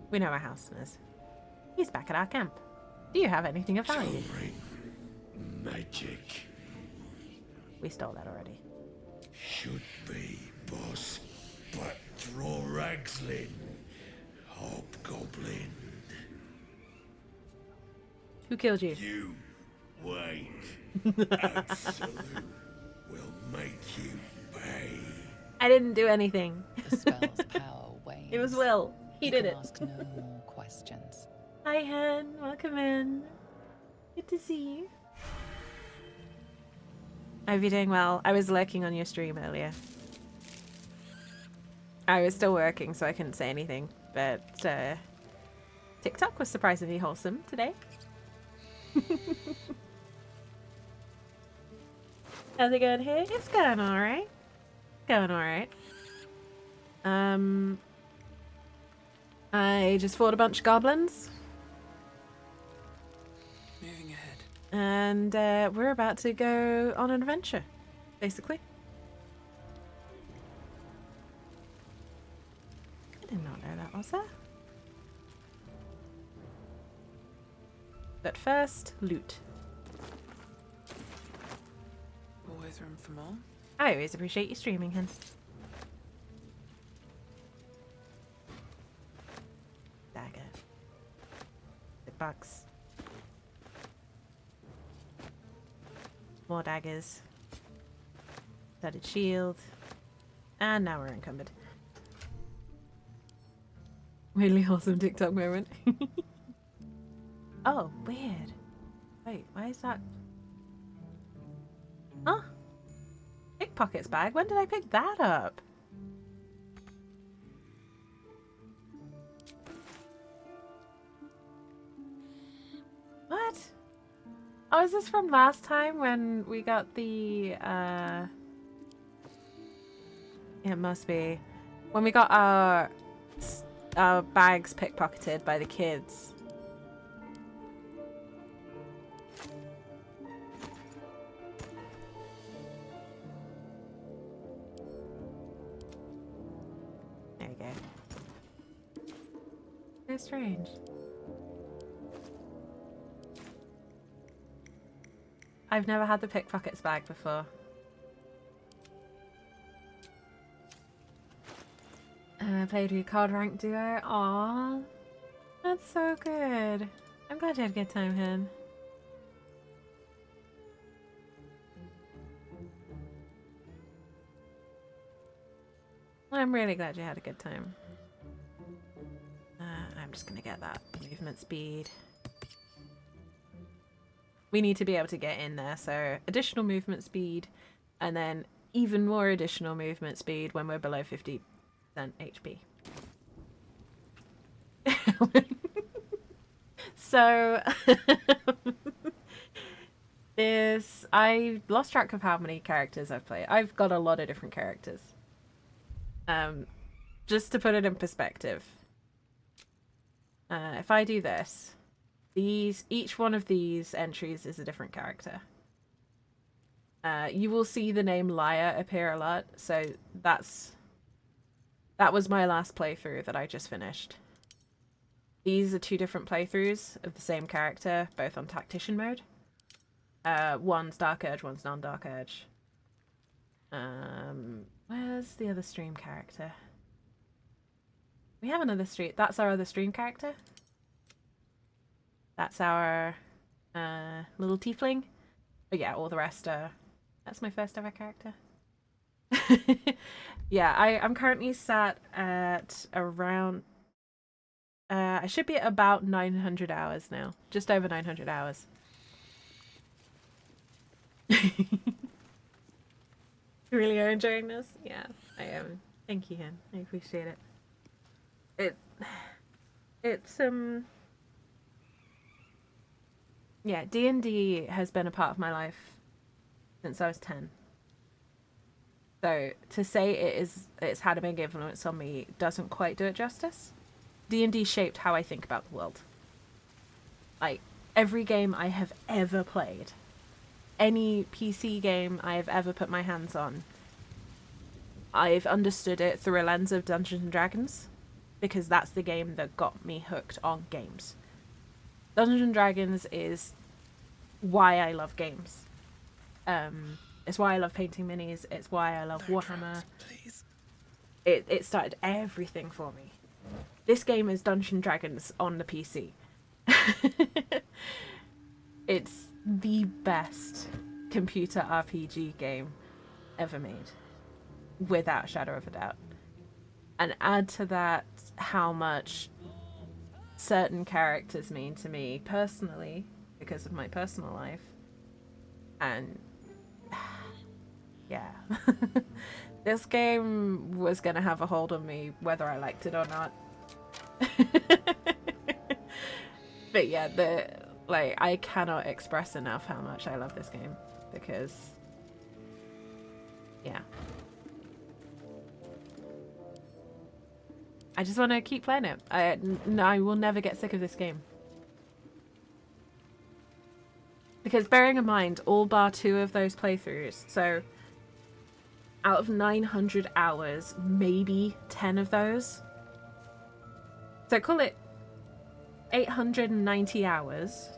We know where Houston is. He's back at our camp. Do you have anything of value? Ring magic. We stole that already. Should be, boss. But draw Ragslin. Hobgoblin. Who killed you? You wait. Absolute will make you pay. I didn't do anything. The spell's power wanes. It was Will. He You did can it. ask no more questions. Hi, Hen. Welcome in. Good to see you. I hope you're doing well. I was lurking on your stream earlier. I was still working, so I couldn't say anything. But TikTok was surprisingly wholesome today. How's it going here? It's going alright. Going alright. I just fought a bunch of goblins. Moving ahead. And we're about to go on an adventure, basically. I did not know that was there. But first, loot. Always room for more. I always appreciate you streaming, Hen. Dagger. $6. More daggers. Studded shield. And now we're encumbered. Really wholesome TikTok moment. Oh, weird. Wait, why is that? Huh? Pickpockets bag? When did I pick that up? What? Oh, is this from last time when we got the, It must be. When we got our bags pickpocketed by the kids. There you go. So strange. I've never had the pickpockets bag before. Played with your card rank duo. Aww. That's so good. I'm glad you had a good time, Hen. I'm really glad you had a good time. I'm just gonna get that movement speed. We need to be able to get in there, so additional movement speed, and then even more additional movement speed when we're below 50% HP. So, I lost track of how many characters I've played. I've got a lot of different characters. Just to put it in perspective, if I do this, each one of these entries is a different character. You will see the name Liar appear a lot, so that was my last playthrough that I just finished. These are 2 different playthroughs of the same character, both on Tactician mode. One's Dark Urge, one's non-Dark Urge. Where's the other stream character? We have another stream. That's our other stream character. That's our little tiefling. But yeah, all the rest are... That's my first ever character. Yeah, I'm currently sat at around... I should be at about 900 hours now. Just over 900 hours. Really are enjoying this? Yeah, I am. Thank you, Hen. I appreciate it. It's yeah, D&D has been a part of my life since I was 10. So to say it's had a big influence on me doesn't quite do it justice. D&D shaped how I think about the world. Like, every game I have ever played, any PC game I have ever put my hands on, I've understood it through a lens of Dungeons and Dragons, because that's the game that got me hooked on games. Dungeons and Dragons is why I love games. It's why I love painting minis. It's why I love Warhammer. Please. It started everything for me. This game is Dungeons and Dragons on the PC. It's the best computer RPG game ever made, without a shadow of a doubt. And add to that how much certain characters mean to me personally, because of my personal life. And yeah. This game was gonna have a hold on me whether I liked it or not. But yeah, I cannot express enough how much I love this game, because yeah. I just want to keep playing it. I will never get sick of this game. Because bearing in mind, all bar 2 of those playthroughs, so out of 900 hours, maybe 10 of those. So call it 890 hours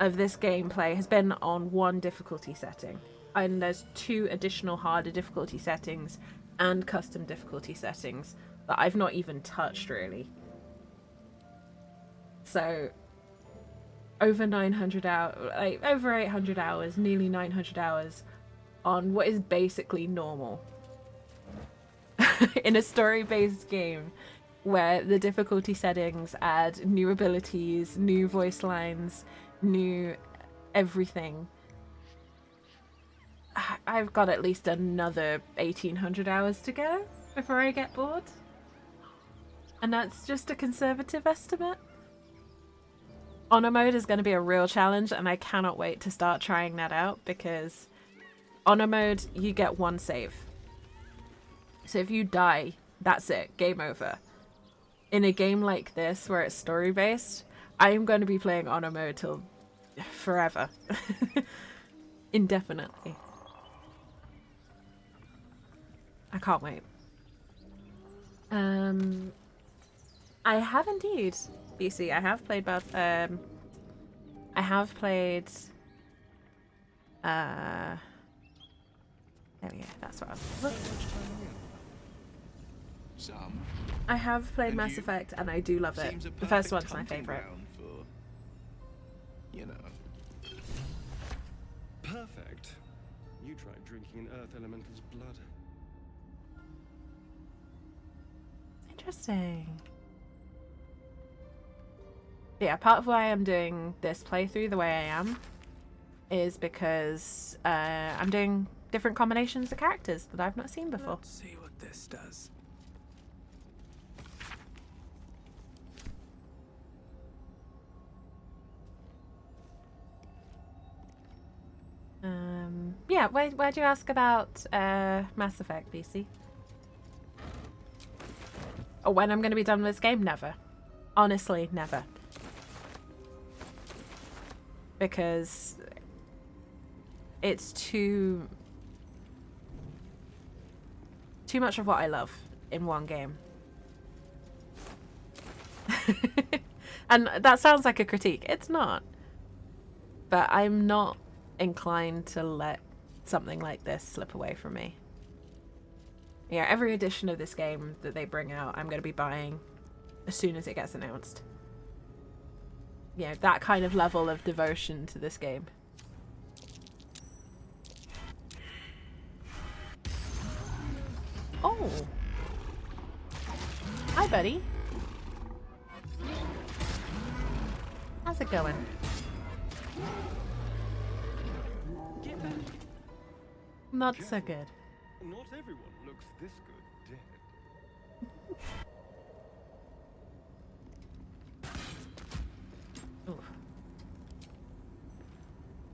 of this gameplay has been on one difficulty setting. And there's 2 additional harder difficulty settings and custom difficulty settings that I've not even touched, really. So over 900 hours, like over 800 hours, nearly 900 hours on what is basically normal. in a story-based game where the difficulty settings add new abilities, new voice lines, new everything. I've got at least another 1800 hours to go before I get bored. And that's just a conservative estimate. Honor mode is going to be a real challenge, and I cannot wait to start trying that out, because honor mode, you get one save. So if you die, that's it. Game over. In a game like this, where it's story-based, I am going to be playing honor mode till forever. Indefinitely. I can't wait. I have indeed, BC. I have played both. I have played. There we go. That's what I was. Some. I have played And Mass you? Effect, and I do love it. Seems a The first perfect one's my hunting favorite. ground for, you know. Perfect. You tried drinking an Earth Elemental's blood. Interesting. Yeah, part of why I'm doing this playthrough the way I am is because I'm doing different combinations of characters that I've not seen before. Let's see what this does. Yeah, why'd you ask about Mass Effect, BC? Or when I'm going to be done with this game? Never. Honestly, never. Because it's too much of what I love in one game. And that sounds like a critique. It's not. But I'm not inclined to let something like this slip away from me. Yeah, every edition of this game that they bring out, I'm going to be buying as soon as it gets announced. Yeah, that kind of level of devotion to this game. Oh! Hi, buddy. How's it going? Get back. Not so good. Not everyone looks this good dead. Ooh.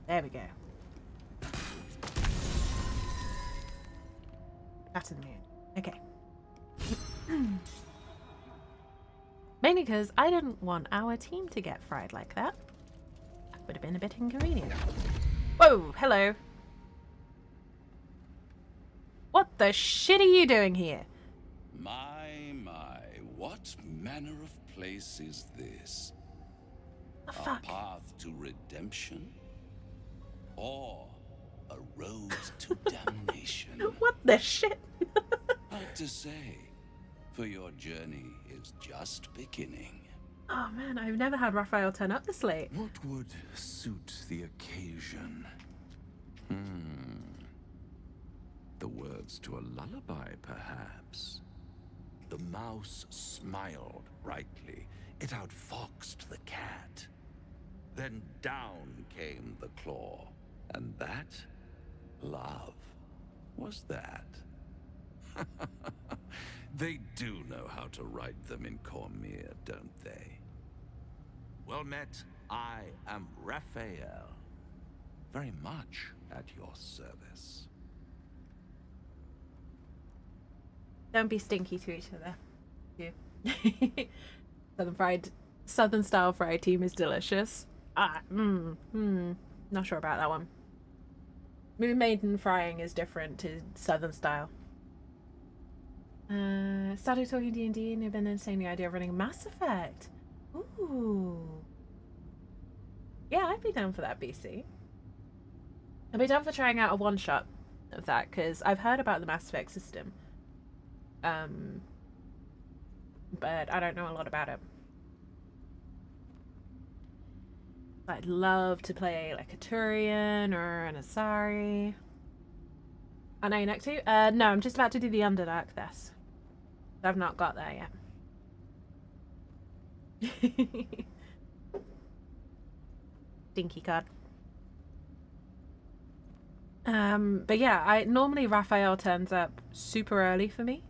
There we go. That's in the mood. Okay. Mainly because I didn't want our team to get fried like that. That would have been a bit inconvenient. Whoa, hello. What the shit are you doing here? My, what manner of place is this? The A fuck? path to redemption? Or a road to damnation? What the shit? Hard to say, for your journey is just beginning. Oh man, I've never had Raphael turn up this late. What would suit the occasion? The words to a lullaby, perhaps. The mouse smiled brightly. It outfoxed the cat. Then down came the claw. And that, love, was that. They do know how to write them in Cormier, don't they? Well met, I am Raphael. Very much at your service. Don't be stinky to each other. You. Southern style fried team is delicious. Not sure about that one. Moon Maiden frying is different to Southern style. Started talking D&D and I've been entertaining the idea of running Mass Effect. Ooh. Yeah, I'd be down for that, BC. I'd be down for trying out a one-shot of that, because I've heard about the Mass Effect system. But I don't know a lot about it. I'd love to play like a Turian or an Asari. I know you're next to? No, I'm just about to do the Underdark this. I've not got there yet. Stinky card. But yeah, normally Raphael turns up super early for me.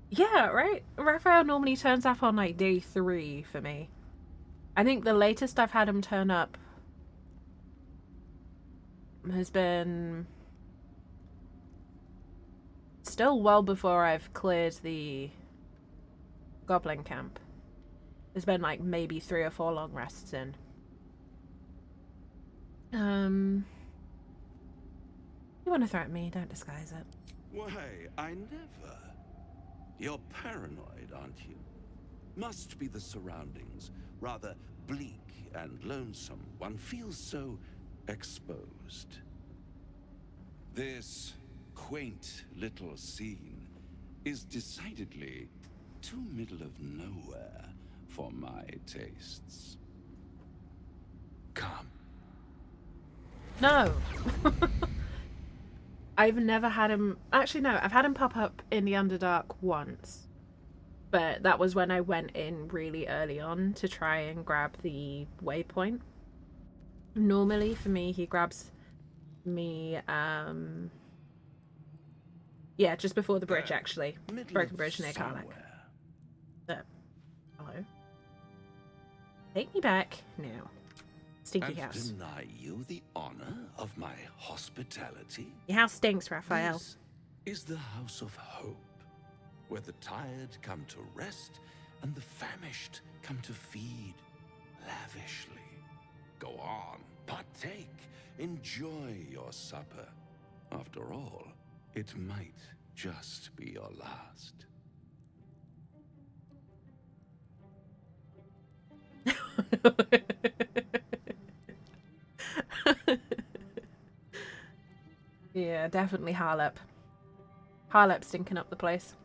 Yeah, right? Raphael normally turns up on like day 3 for me. I think the latest I've had him turn up has been still well before I've cleared the goblin camp. There's been like maybe 3 or 4 long rests in. You want to threaten me, don't disguise it. Why, I never. You're paranoid, aren't you? Must be the surroundings. Rather bleak and lonesome. One feels so exposed. This quaint little scene is decidedly too middle of nowhere for my tastes. Come. No. I've never had him... Actually, no. I've had him pop up in the Underdark once. But that was when I went in really early on to try and grab the waypoint. Normally, for me, he grabs me... Yeah, just before the bridge, actually. Broken Bridge near Karlach. Hello? Take me back now. Stinky house. Deny you the honor of my hospitality? Your house stinks, Raphael. This is the house of hope, where the tired come to rest and the famished come to feed lavishly. Go on, partake, enjoy your supper. After all, it might just be your last. Yeah, definitely Harlep. Harlep stinking up the place.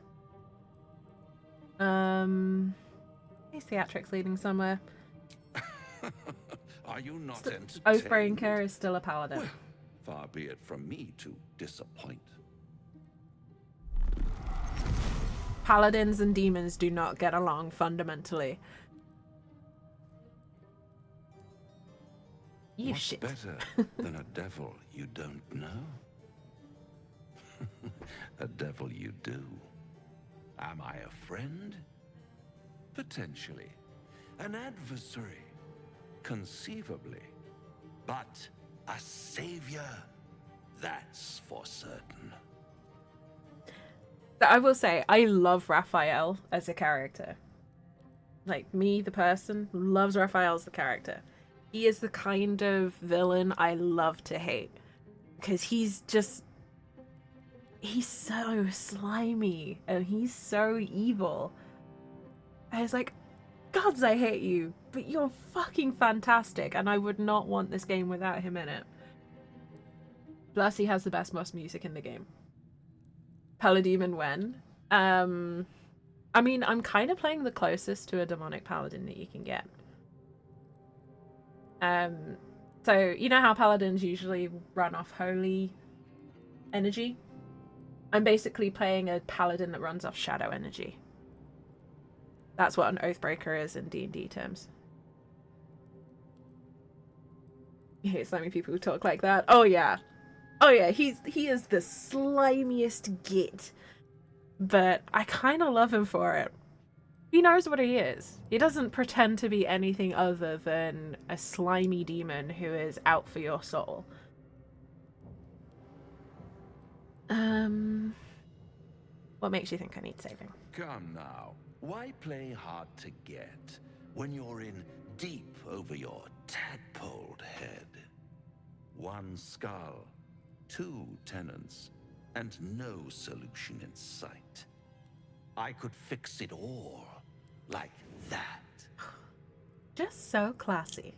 These theatrics leading somewhere. Are you not entertained? Oathbreaker is still a paladin. Well, far be it from me to disappoint. Paladins and demons do not get along fundamentally. You What's shit. better than a devil you don't know? A devil you do. Am I a friend? Potentially. An adversary? Conceivably. But a savior? That's for certain. I will say, I love Raphael as a character. Like, me, the person, loves Raphael as the character. He is the kind of villain I love to hate. Because he's just... He's so slimy. And he's so evil. And it's like, gods, I hate you. But you're fucking fantastic. And I would not want this game without him in it. Plus, he has the best boss music in the game. Palademon Wen. I mean, I'm kind of playing the closest to a demonic paladin that you can get. So, you know how paladins usually run off holy energy? I'm basically playing a paladin that runs off shadow energy. That's what an Oathbreaker is in D&D terms. You hate slimy people who talk like that? Oh yeah. Oh yeah, he is the slimiest git. But I kind of love him for it. He knows what he is. He doesn't pretend to be anything other than a slimy demon who is out for your soul. What makes you think I need saving? Come now. Why play hard to get when you're in deep over your tadpoled head? One skull, 2 tenants, and no solution in sight. I could fix it all like that. Just so classy.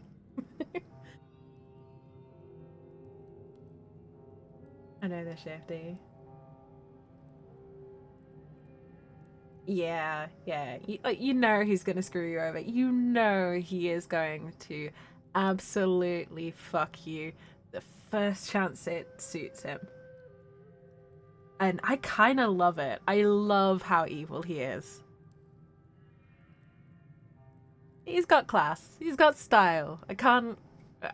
I know they're shifty. Yeah. You know he's gonna screw you over. You know he is going to absolutely fuck you the first chance it suits him. And I kind of love it. I love how evil he is. He's got class. He's got style.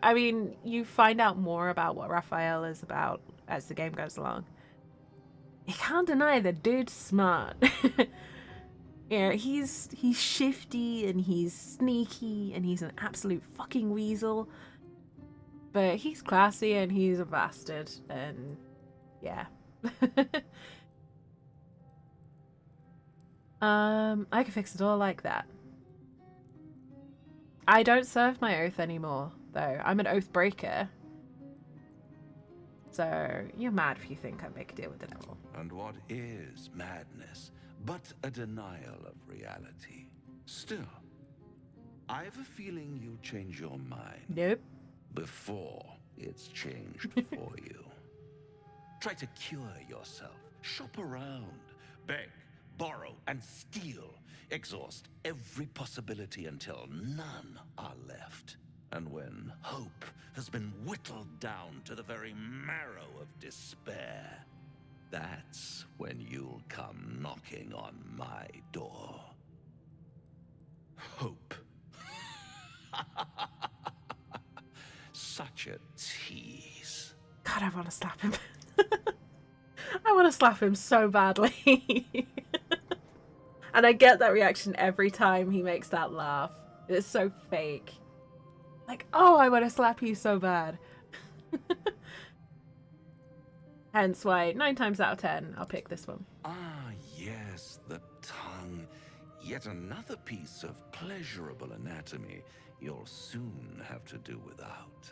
I mean, you find out more about what Raphael is about as the game goes along. You can't deny the dude's smart. Yeah, he's shifty and he's sneaky and he's an absolute fucking weasel. But he's classy and he's a bastard and yeah. I can fix it all like that. I don't serve my oath anymore, though. I'm an Oathbreaker. So, you're mad if you think I make a deal with the devil. And what is madness but a denial of reality? Still, I have a feeling you'll change your mind. Nope. Before it's changed for you. Try to cure yourself. Shop around. Beg, borrow, and steal. Exhaust every possibility until none are left. And when hope has been whittled down to the very marrow of despair, that's when you'll come knocking on my door. Hope. Such a tease. God, I want to slap him. I want to slap him so badly. And I get that reaction every time he makes that laugh. It's so fake. Like, oh, I want to slap you so bad. Hence why 9 times out of 10, I'll pick this one. Ah, yes, the tongue. Yet another piece of pleasurable anatomy you'll soon have to do without.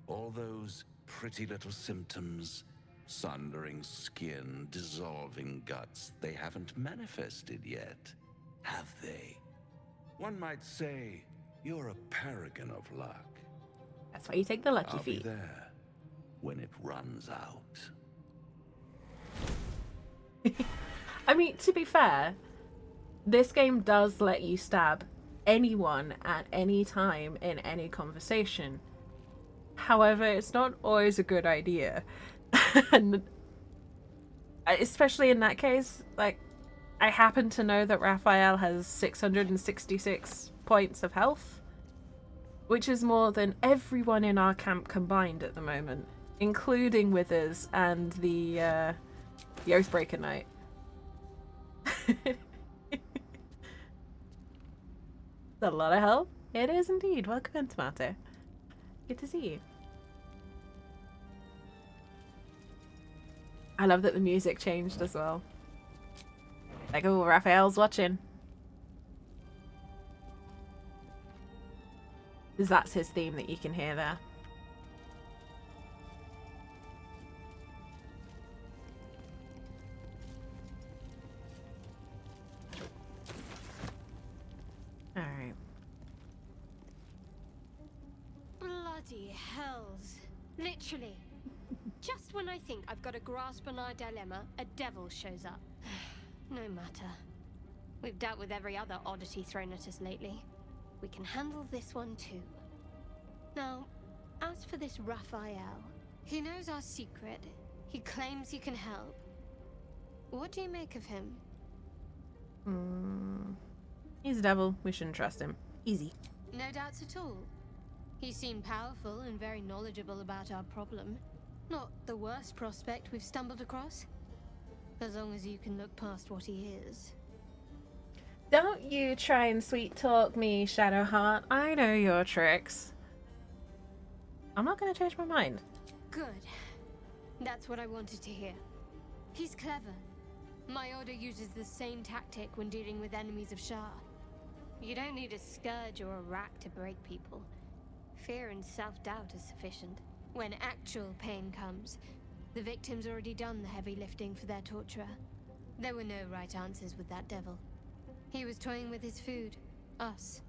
All those pretty little symptoms, sundering skin, dissolving guts, they haven't manifested yet, have they? One might say you're a paragon of luck. That's why you take the lucky I'll feet. be there when it runs out. I mean, to be fair, this game does let you stab anyone at any time in any conversation. However, it's not always a good idea. And especially in that case, like, I happen to know that Raphael has 666 points of health, which is more than everyone in our camp combined at the moment, including Withers and the Oathbreaker Knight. It's a lot of health. It is indeed. Welcome in, Tomato. Good to see you. I love that the music changed as well. Like, oh, Raphael's watching. Because that's his theme that you can hear there. Alright. Bloody hells. Literally. Just when I think I've got a grasp on our dilemma, a devil shows up. No matter. We've dealt with every other oddity thrown at us lately. We can handle this one too. Now, as for this Raphael, he knows our secret. He claims he can help. What do you make of him? He's a devil. We shouldn't trust him. Easy. No doubts at all. He seemed powerful and very knowledgeable about our problem. Not the worst prospect we've stumbled across. As long as you can look past what he is. Don't you try and sweet talk me, Shadowheart. I know your tricks. I'm not going to change my mind. Good. That's what I wanted to hear. He's clever. My order uses the same tactic when dealing with enemies of Shah. You don't need a scourge or a rack to break people. Fear and self-doubt is sufficient. When actual pain comes, the victim's already done the heavy lifting for their torturer. There were no right answers with that devil. He was toying with his food. Us.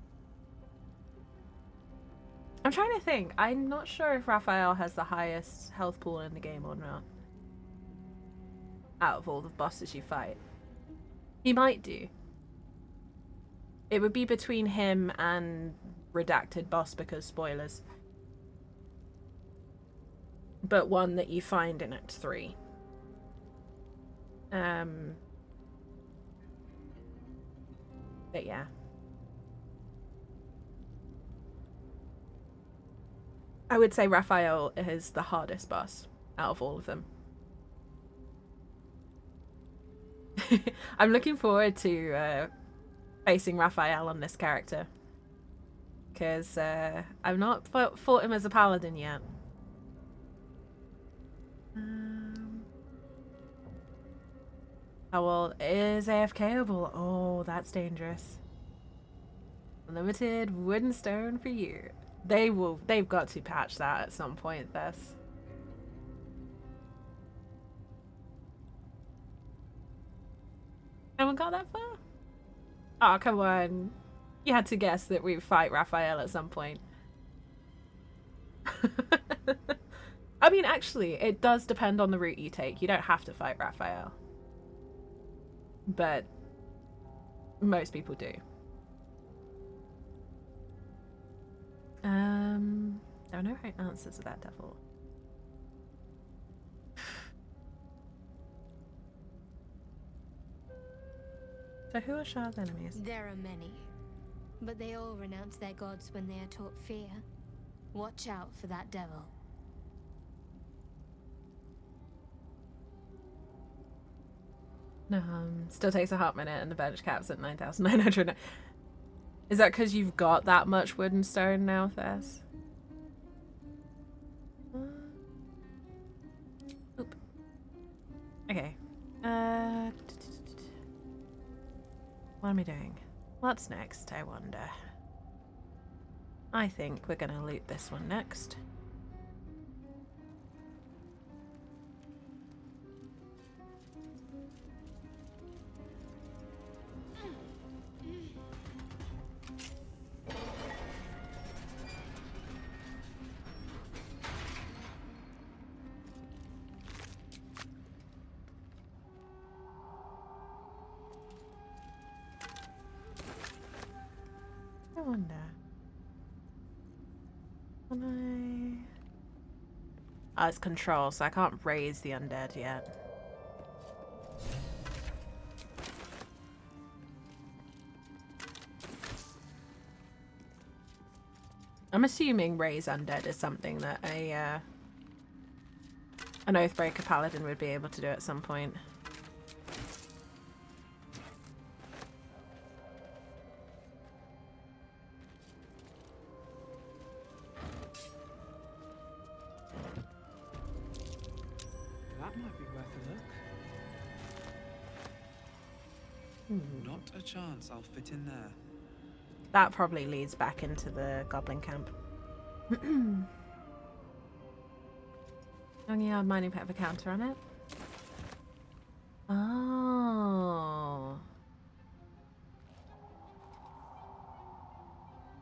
I'm trying to think. I'm not sure if Raphael has the highest health pool in the game or not. Out of all the bosses you fight. He might do. It would be between him and Redacted boss because spoilers. But one that you find in Act 3. But yeah. I would say Raphael is the hardest boss out of all of them. I'm looking forward to facing Raphael on this character. Because I've not fought him as a paladin yet. How old is AFKable? Oh, that's dangerous. Limited wooden stone for you. They've got to patch that at some point, this. Haven't got that far? Oh, come on. You had to guess that we fight Raphael at some point. I mean, actually, it does depend on the route you take. You don't have to fight Raphael. But most people do. There are no right answers to that, devil. So who are Shah's enemies? There are many, but they all renounce their gods when they are taught fear. Watch out for that devil. Still takes a hot minute and the bench cap's at 9,900. Is that because you've got that much wood and stone now, Thess? Oop. Okay. What am I doing? What's next, I wonder? I think we're gonna loot this one next. I wonder. Can I? Oh, it's control, so I can't raise the undead yet. I'm assuming raise undead is something that an Oathbreaker paladin would be able to do at some point. That might be worth a look. Not a chance I'll fit in there. That probably leads back into the goblin camp. Young yard mining pet have a counter on it. Oh.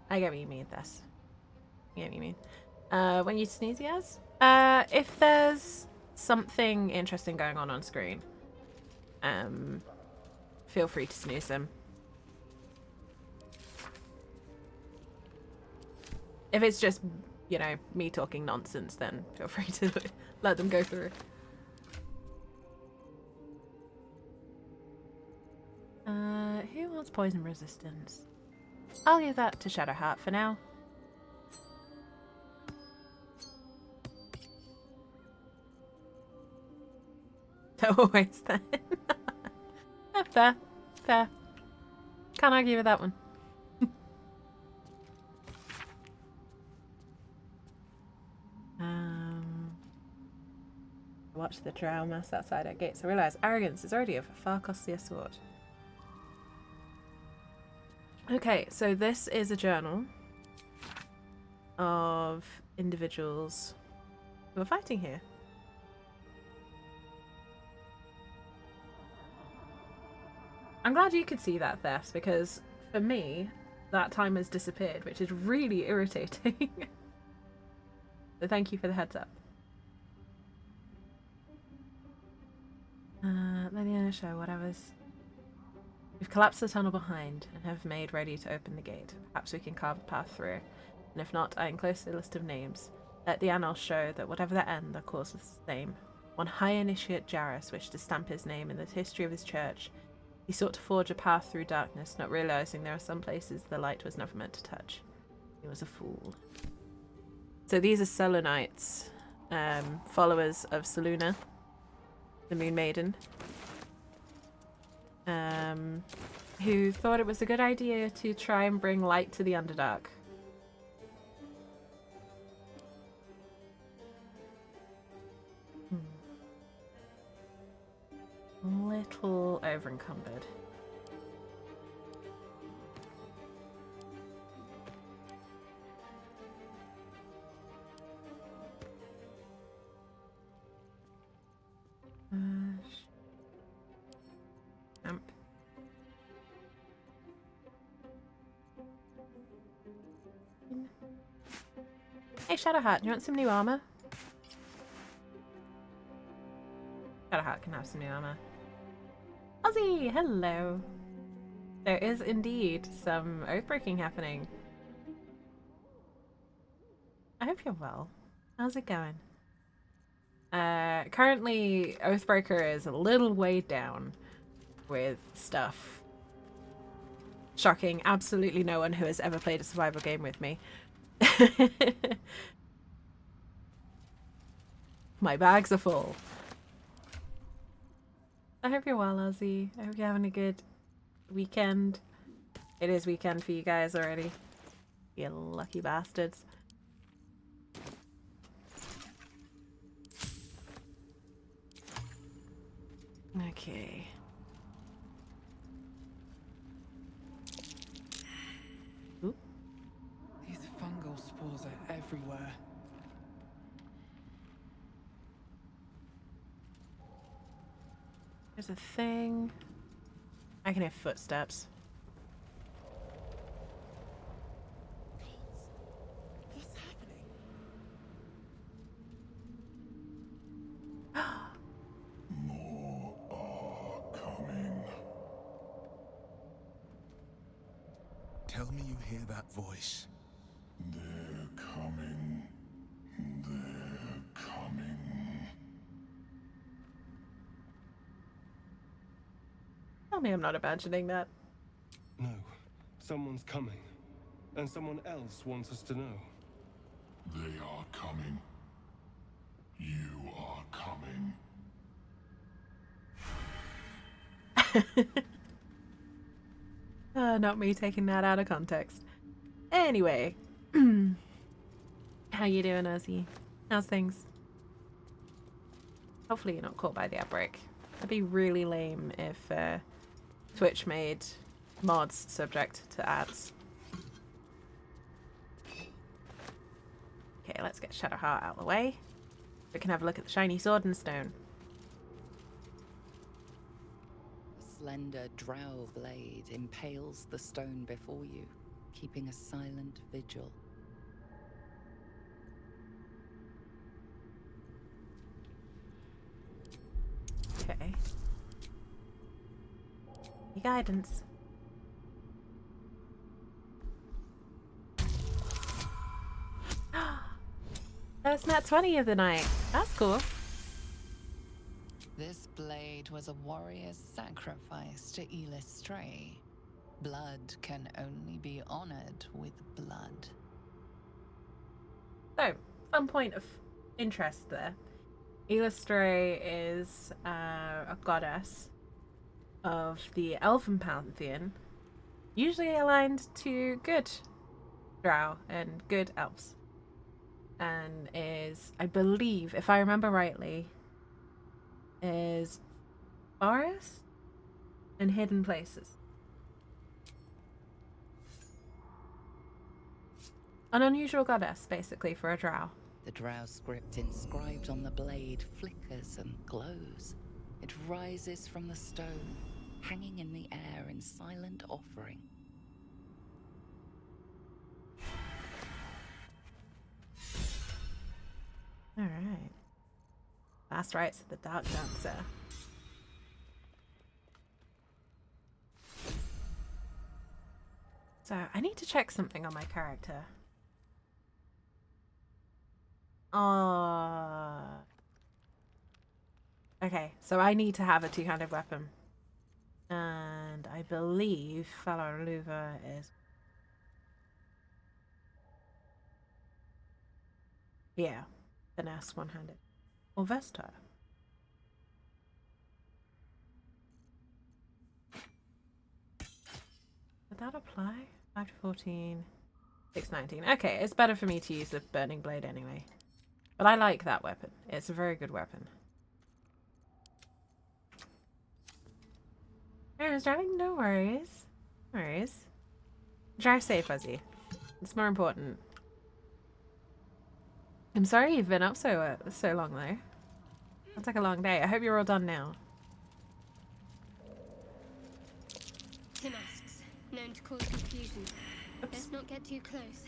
I get what you mean, this. I get what you mean. When you sneeze, yes? If there's something interesting going on screen, feel free to snooze them. If it's just, you know, me talking nonsense, then feel free to let them go through. Who wants poison resistance? I'll give that to Shadowheart for now. Always then. Fair. Fair. Can't argue with that one. Watch the drow mass outside our gates. I realise arrogance is already a far costlier sort. Okay, so this is a journal of individuals who are fighting here. I'm glad you could see that, Thefts, because for me, that time has disappeared, which is really irritating. So thank you for the heads up. Linear show, whatever's. We've collapsed the tunnel behind and have made ready to open the gate. Perhaps we can carve a path through. And if not, I enclose a list of names. Let the annals show that whatever their end, their cause was the same. One High Initiate Jarrus wished to stamp his name in the history of his church. He sought to forge a path through darkness, not realizing there are some places the light was never meant to touch. He was a fool. So these are Selenites, followers of Selûne, the Moon Maiden, who thought it was a good idea to try and bring light to the Underdark. Little overencumbered. Amp. Hey Shadowheart, do you want some new armor? Shadowheart can have some new armor. Ozzy, hello. There is indeed some Oathbreaking happening. I hope you're well. How's it going? Currently, Oathbreaker is a little weighed down with stuff. Shocking, absolutely no one who has ever played a survival game with me. My bags are full. I hope you're well, Ozzy. I hope you're having a good weekend. It is weekend for you guys already. You lucky bastards. Okay. Oop. These fungal spores are everywhere. There's a thing. I can hear footsteps. What's happening? More are coming. Tell me you hear that voice. They're coming. They're coming. Tell me I'm not imagining that. No, someone's coming. And someone else wants us to know. They are coming. You are coming. Not me taking that out of context. Anyway. How you doing, Ozzy? How's things? Hopefully you're not caught by the outbreak. It'd be really lame if Twitch made mods subject to ads. Okay, let's get Shadowheart out of the way. We can have a look at the shiny sword and stone. A slender drow blade impales the stone before you, keeping a silent vigil. Okay. Your guidance. That's nat 20 of the night. That's cool. This blade was a warrior's sacrifice to Eilistray. Blood can only be honored with blood. So, fun point of interest there. Eilistray is a goddess of the Elven Pantheon, usually aligned to good drow and good elves. And is, I believe, if I remember rightly, is forest and hidden places. An unusual goddess, basically, for a drow. The drow script inscribed on the blade flickers and glows. It rises from the stone, hanging in the air in silent offering. Alright. Last rites of the Dark Dancer. So, I need to check something on my character. Okay, so I need to have a two-handed weapon. And I believe Falaluva is... Yeah, finesse one-handed. Or Vesta. Would that apply? 5 to 14, 6 19. Okay, it's better for me to use the burning blade anyway. But I like that weapon. It's a very good weapon. Aaron's driving? No worries. No worries. Drive safe, Fuzzy. It's more important. I'm sorry you've been up so long though. It's like a long day. I hope you're all done now. Damasks, known to cause confusion. Oops. Let's not get too close.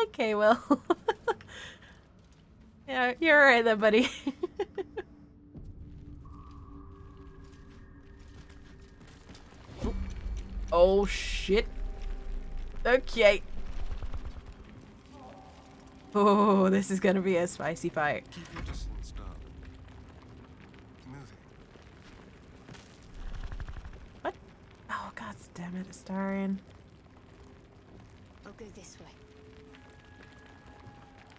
Okay, well. Yeah, you're alright there, buddy. Oh shit. Okay. Oh, this is gonna be a spicy fight. Keep your distance, darling. Moving. What? Oh god damn it, Astarion. I'll go this way.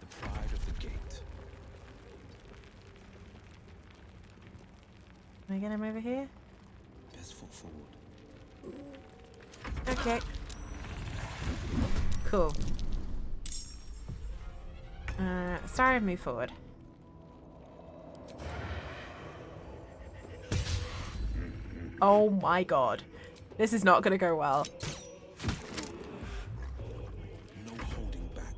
The pride of the gate. Can I get him over here? Best foot forward. Okay. Cool. Astarion, move forward. Oh my god. This is not gonna go well. No holding back.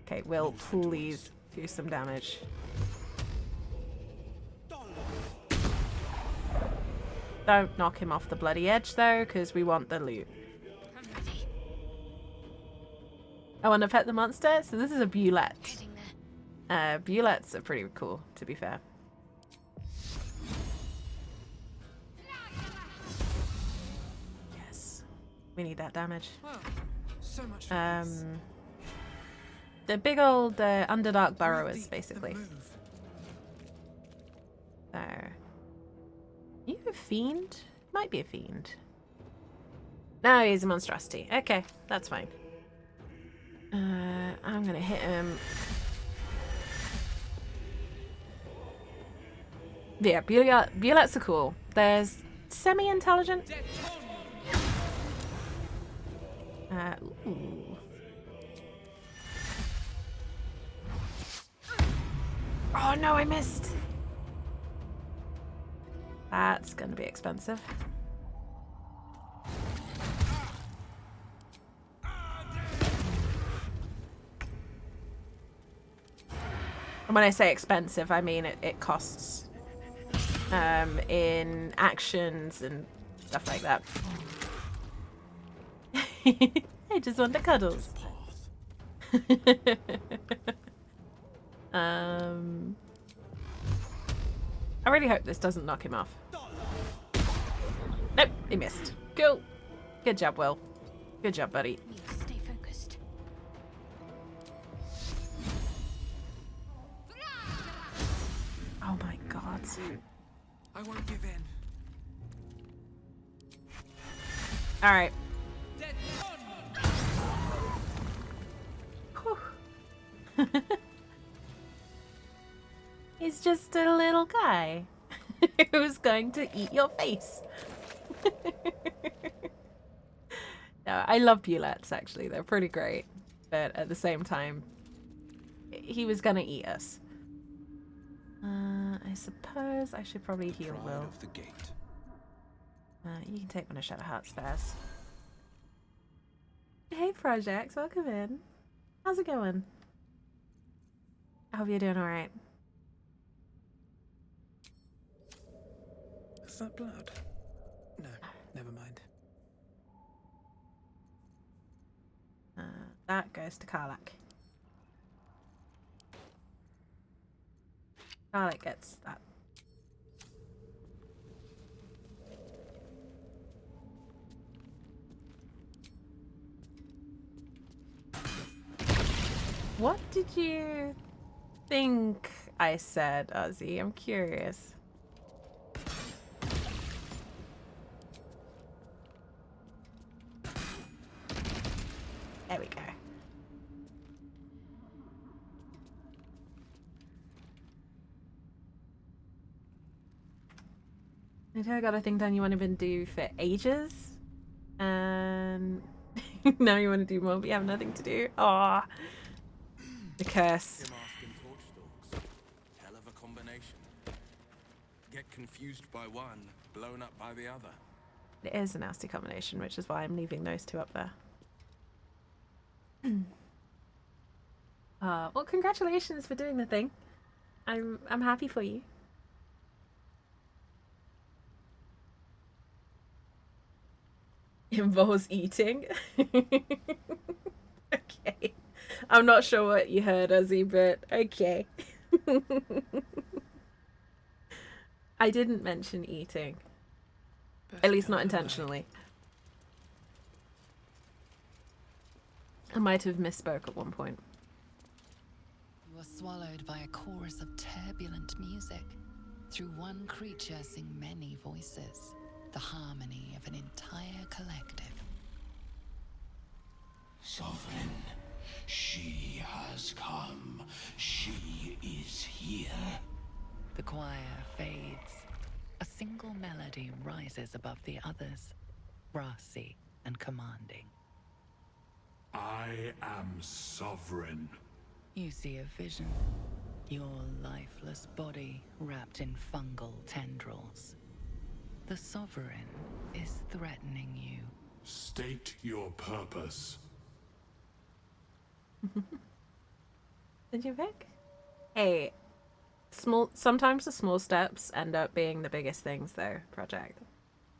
Okay, Will, please do some damage. Don't knock him off the bloody edge though, because we want the loot. I'm ready. I want to pet the monster, so this is a Bulette. Getting there. Bulettes are pretty cool, to be fair. Yes. We need that damage. Well, so much for peace. The big old Underdark burrowers, Read the basically. move. So, you a fiend? Might be a fiend. No, he's a monstrosity. Okay, that's fine. I'm gonna hit him. Yeah, Bulettes are cool. There's semi-intelligent. Ooh. Oh no, I missed. That's gonna be expensive. And when I say expensive, I mean it costs in actions and stuff like that. I just want the cuddles. I really hope this doesn't knock him off. Nope, he missed. Cool. Good job, Will. Good job, buddy. Stay focused. Oh my god. I won't give in. Alright. He's just a little guy who's going to eat your face. No, I love Bulettes, actually. They're pretty great. But at the same time, he was going to eat us. I suppose I should probably heal Pride Will. of the gate. You can take one of Shadow Heart's first. Hey Projects, welcome in. How's it going? I hope you're doing alright. Is that blood? No, never mind. That goes to Karlak. Karlak gets that. What did you think I said, Ozzy? I'm curious. There we go. I got a thing done you want to do for ages, and now you want to do more, but you have nothing to do. Aw, the curse. Hell of a combination. Get confused by one, blown up by the other. It is a nasty combination, which is why I'm leaving those two up there. Well, congratulations for doing the thing. I'm happy for you. Involves eating. Okay. I'm not sure what you heard, Ozzy, but okay. I didn't mention eating. At least not intentionally. I might have misspoke at one point. You are swallowed by a chorus of turbulent music. Through one creature sing many voices, the harmony of an entire collective. Sovereign, she has come. She is here. The choir fades. A single melody rises above the others, brassy and commanding. I am sovereign. You see a vision. Your lifeless body wrapped in fungal tendrils. The sovereign is threatening you. State your purpose. Did you pick? Hey, sometimes the small steps end up being the biggest things though, Project.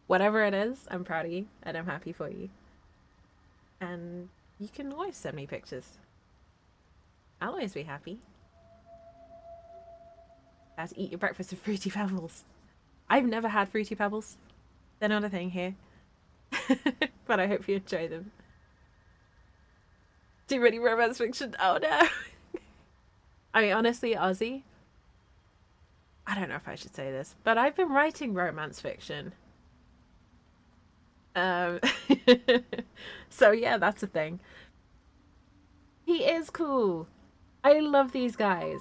Whatever it is, I'm proud of you and I'm happy for you. And you can always send me pictures. I'll always be happy. As eat your breakfast of Fruity Pebbles. I've never had Fruity Pebbles. They're not a thing here. But I hope you enjoy them. Too many romance fiction. Oh no. I mean, honestly, Ozzy, I don't know if I should say this, but I've been writing romance fiction. So yeah, that's a thing. He is cool. I love these guys.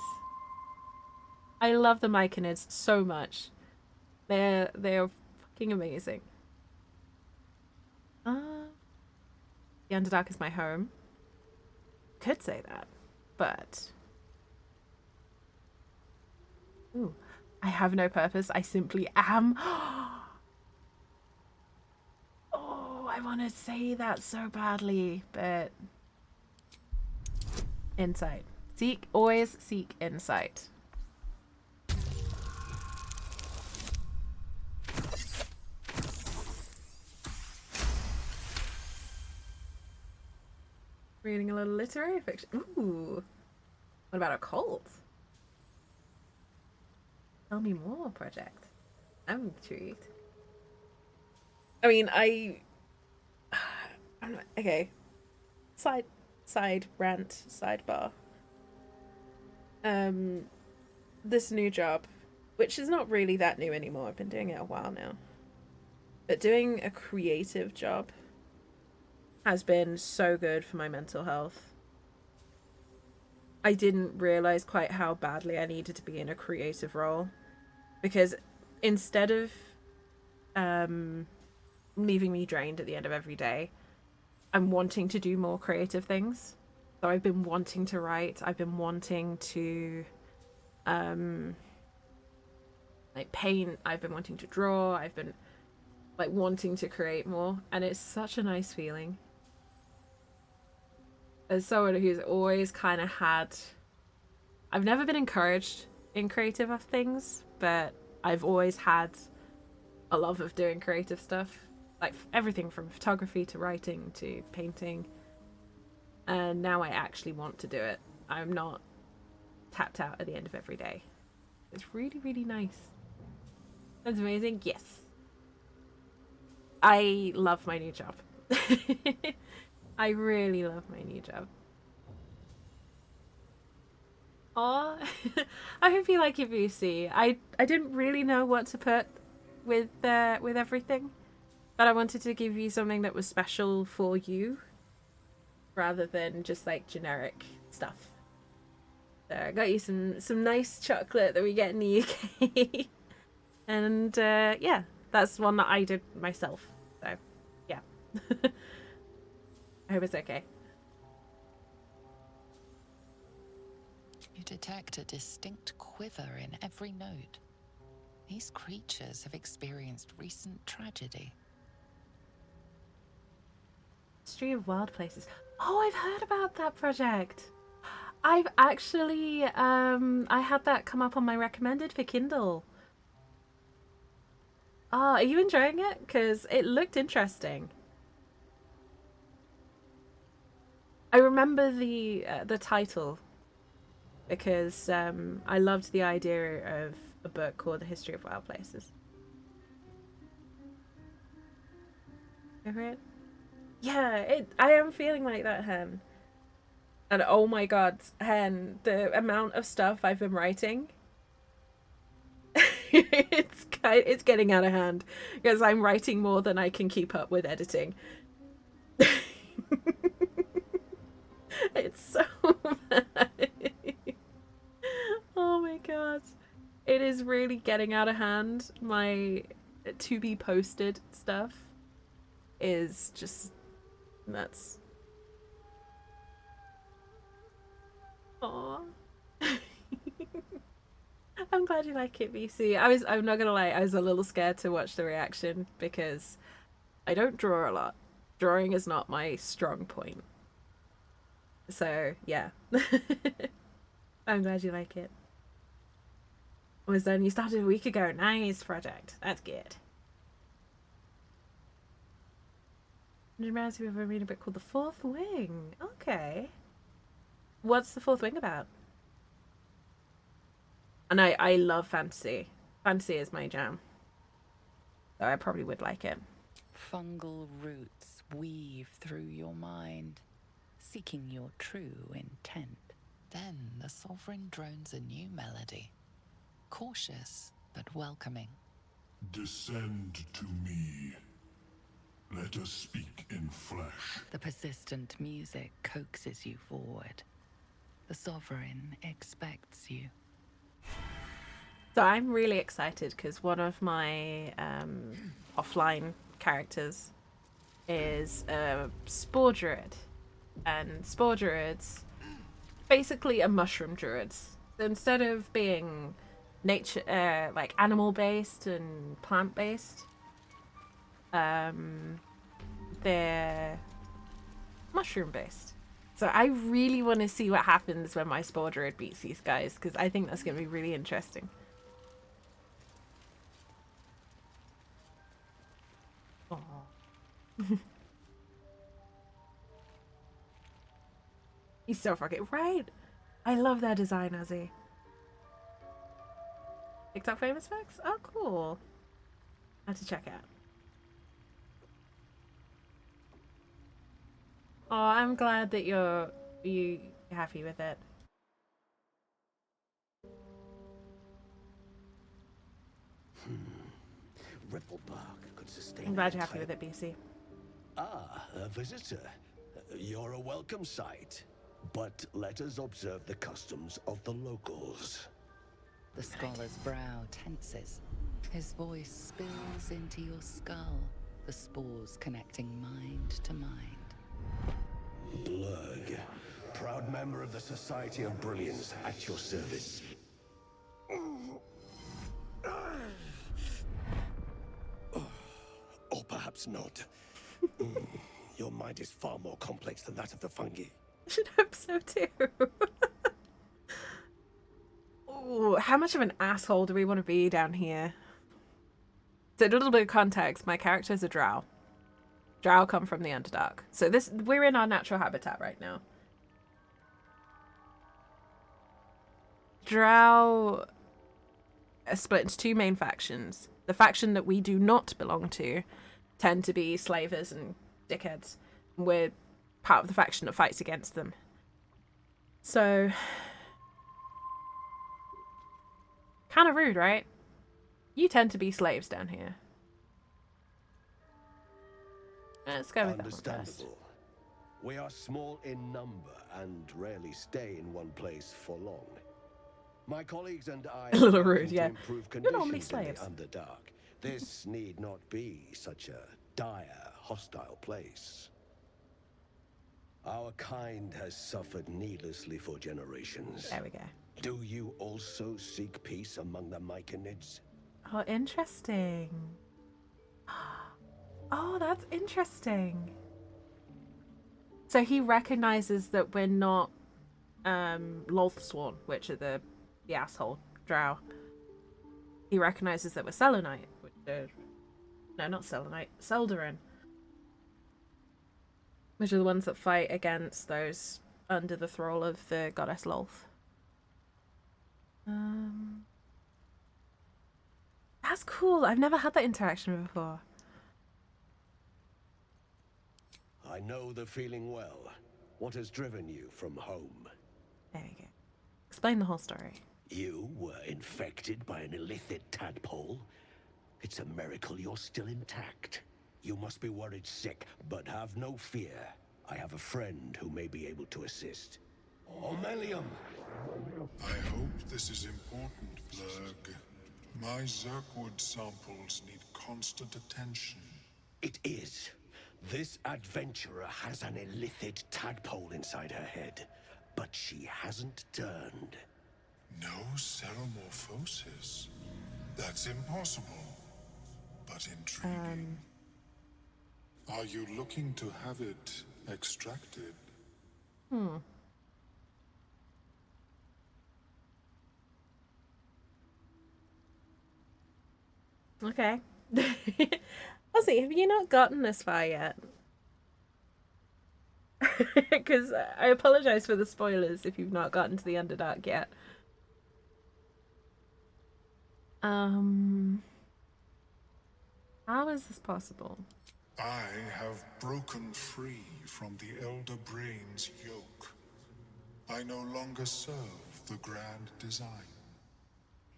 I love the Myconids so much. They're fucking amazing. The Underdark is my home. Could say that, but ooh, I have no purpose. I simply am. Oh, I want to say that so badly, but insight. Always seek insight. Reading a little literary fiction. Ooh. What about a cult? Tell me more, Project. I'm intrigued. I mean, I'm not, okay. Side rant, sidebar. This new job, which is not really that new anymore. I've been doing it a while now. But doing a creative job has been so good for my mental health. I didn't realize quite how badly I needed to be in a creative role, because instead of leaving me drained at the end of every day, I'm wanting to do more creative things. So I've been wanting to write. I've been wanting to like paint. I've been wanting to draw. I've been like wanting to create more, and it's such a nice feeling. As someone who's always kind of had, I've never been encouraged in creative things, but I've always had a love of doing creative stuff, like everything from photography to writing to painting, and now I actually want to do it. I'm not tapped out at the end of every day. It's really, really nice. That's amazing. Yes, I love my new job. I really love my new job. Aw. I hope you like your VC. I didn't really know what to put with everything, but I wanted to give you something that was special for you rather than just like generic stuff. So I got you some nice chocolate that we get in the UK. And yeah, that's one that I did myself. So yeah. I hope it's okay. You detect a distinct quiver in every note. These creatures have experienced recent tragedy. History of Wild Places. Oh, I've heard about that project. I've actually I had that come up on my recommended for Kindle. Are you enjoying it? Because it looked interesting. I remember the title because I loved the idea of a book called The History of Wild Places. Ever it? Yeah, I am feeling like that, Hen. And oh my god, Hen, the amount of stuff I've been writing, it's getting out of hand because I'm writing more than I can keep up with editing. It's so bad. Oh my god. It is really getting out of hand. My to be posted stuff is just nuts. Aww. I'm glad you like it, BC. I'm not gonna lie, I was a little scared to watch the reaction because I don't draw a lot. Drawing is not my strong point. So yeah. I'm glad you like it. Was then you started a week ago. Nice project. That's good. It reminds me of a reading a book called The Fourth Wing. Okay. What's The Fourth Wing about? And I love fantasy. Fantasy is my jam. So I probably would like it. Fungal roots weave through your mind, seeking your true intent. Then the Sovereign drones a new melody, cautious but welcoming. Descend to me. Let us speak in flesh. The persistent music coaxes you forward. The Sovereign expects you. So I'm really excited because one of my offline characters is a spore druid. And spore druids basically are mushroom druids. So instead of being nature like animal based and plant based, they're mushroom based. So I really want to see what happens when my spore druid beats these guys because I think that's going to be really interesting. Aww. He's so fucking right. I love their design, Ozzy. TikTok famous facts? Oh, cool. I have to check out. Oh, I'm glad that you're happy with it. Ripplebark could sustain. I'm glad you're happy with it, BC. Ah, a visitor. You're a welcome sight. But let us observe the customs of the locals. The scholar's brow tenses. His voice spills into your skull, the spores connecting mind to mind. Blurg, proud member of the Society of Brilliance, at your service. Or perhaps not. Your mind is far more complex than that of the fungi. I should hope so too. Ooh, how much of an asshole do we want to be down here? So a little bit of context, my character's a drow. Drow come from the Underdark. So we're in our natural habitat right now. Drow are split into two main factions. The faction that we do not belong to tend to be slavers and dickheads. We're part of the faction that fights against them. So Kind of rude, right? You tend to be slaves down here. Let's go with that one first. Understandable. We are small in number and rarely stay in one place for long. My colleagues and I A little are rude, working to yeah. improve You're normally conditions in slaves. the Underdark. This need not be such a dire, hostile place. Our kind has suffered needlessly for generations. There we go. Do you also seek peace among the Myconids? Oh, interesting. Oh, that's interesting. So he recognizes that we're not Lothsworn, which are the asshole drow. He recognizes that we're Selenite, which are... No, not Selenite. Seldarin. Which are the ones that fight against those under the thrall of the goddess Lolth. That's cool. I've never had that interaction before. I know the feeling well. What has driven you from home? There we go. Explain the whole story. You were infected by an illithid tadpole? It's a miracle you're still intact. You must be worried sick, but have no fear. I have a friend who may be able to assist. Omelium! I hope this is important, Blurg. My Zerkwood samples need constant attention. It is. This adventurer has an illithid tadpole inside her head, but she hasn't turned. No seromorphosis. That's impossible, but intriguing. Are you looking to have it extracted? Okay. Ozzy, have you not gotten this far yet? Because I apologize for the spoilers if you've not gotten to the Underdark yet. How is this possible? I have broken free from the Elder Brain's yoke. I no longer serve the grand design.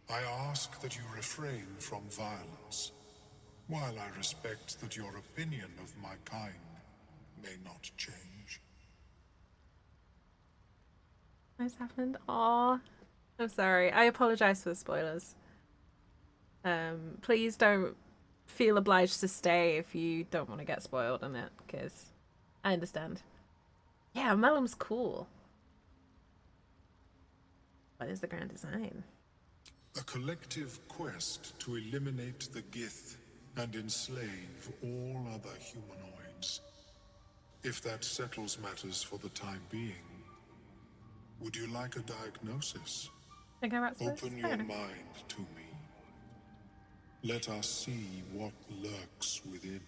I ask that you refrain from violence, while I respect that your opinion of my kind may not change. What's happened? Aw. I'm sorry. I apologize for the spoilers. Please don't feel obliged to stay if you don't want to get spoiled on it, because I understand. Yeah, Mellum's cool. What is the grand design? A collective quest to eliminate the Gith and enslave all other humanoids. If that settles matters for the time being, would you like a diagnosis? Open your mind to me. Let us see what lurks within.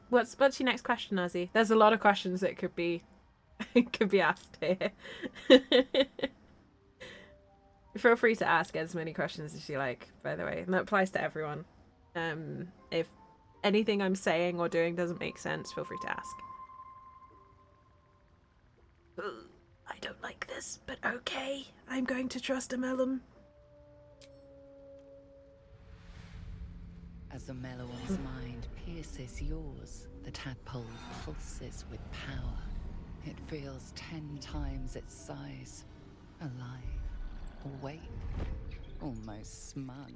What's your next question, Ozzy? There's a lot of questions that could be asked here. Feel free to ask as many questions as you like, by the way, and that applies to everyone. If anything I'm saying or doing doesn't make sense, feel free to ask. I don't like this, but okay. I'm going to trust Amelum. As the Mellow's mind pierces yours, the tadpole pulses with power. It feels 10 times its size. Alive, awake, almost smug.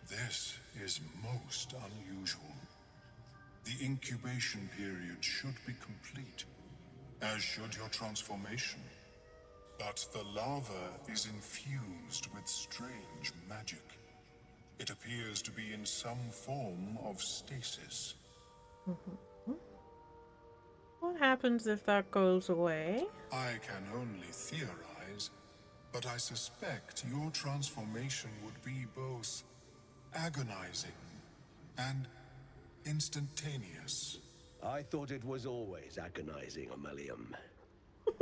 This is most unusual. The incubation period should be complete, as should your transformation. But the larva is infused with strange magic. It appears to be in some form of stasis. What happens if that goes away? I can only theorize, but I suspect your transformation would be both agonizing and instantaneous. I thought it was always agonizing, Omelium.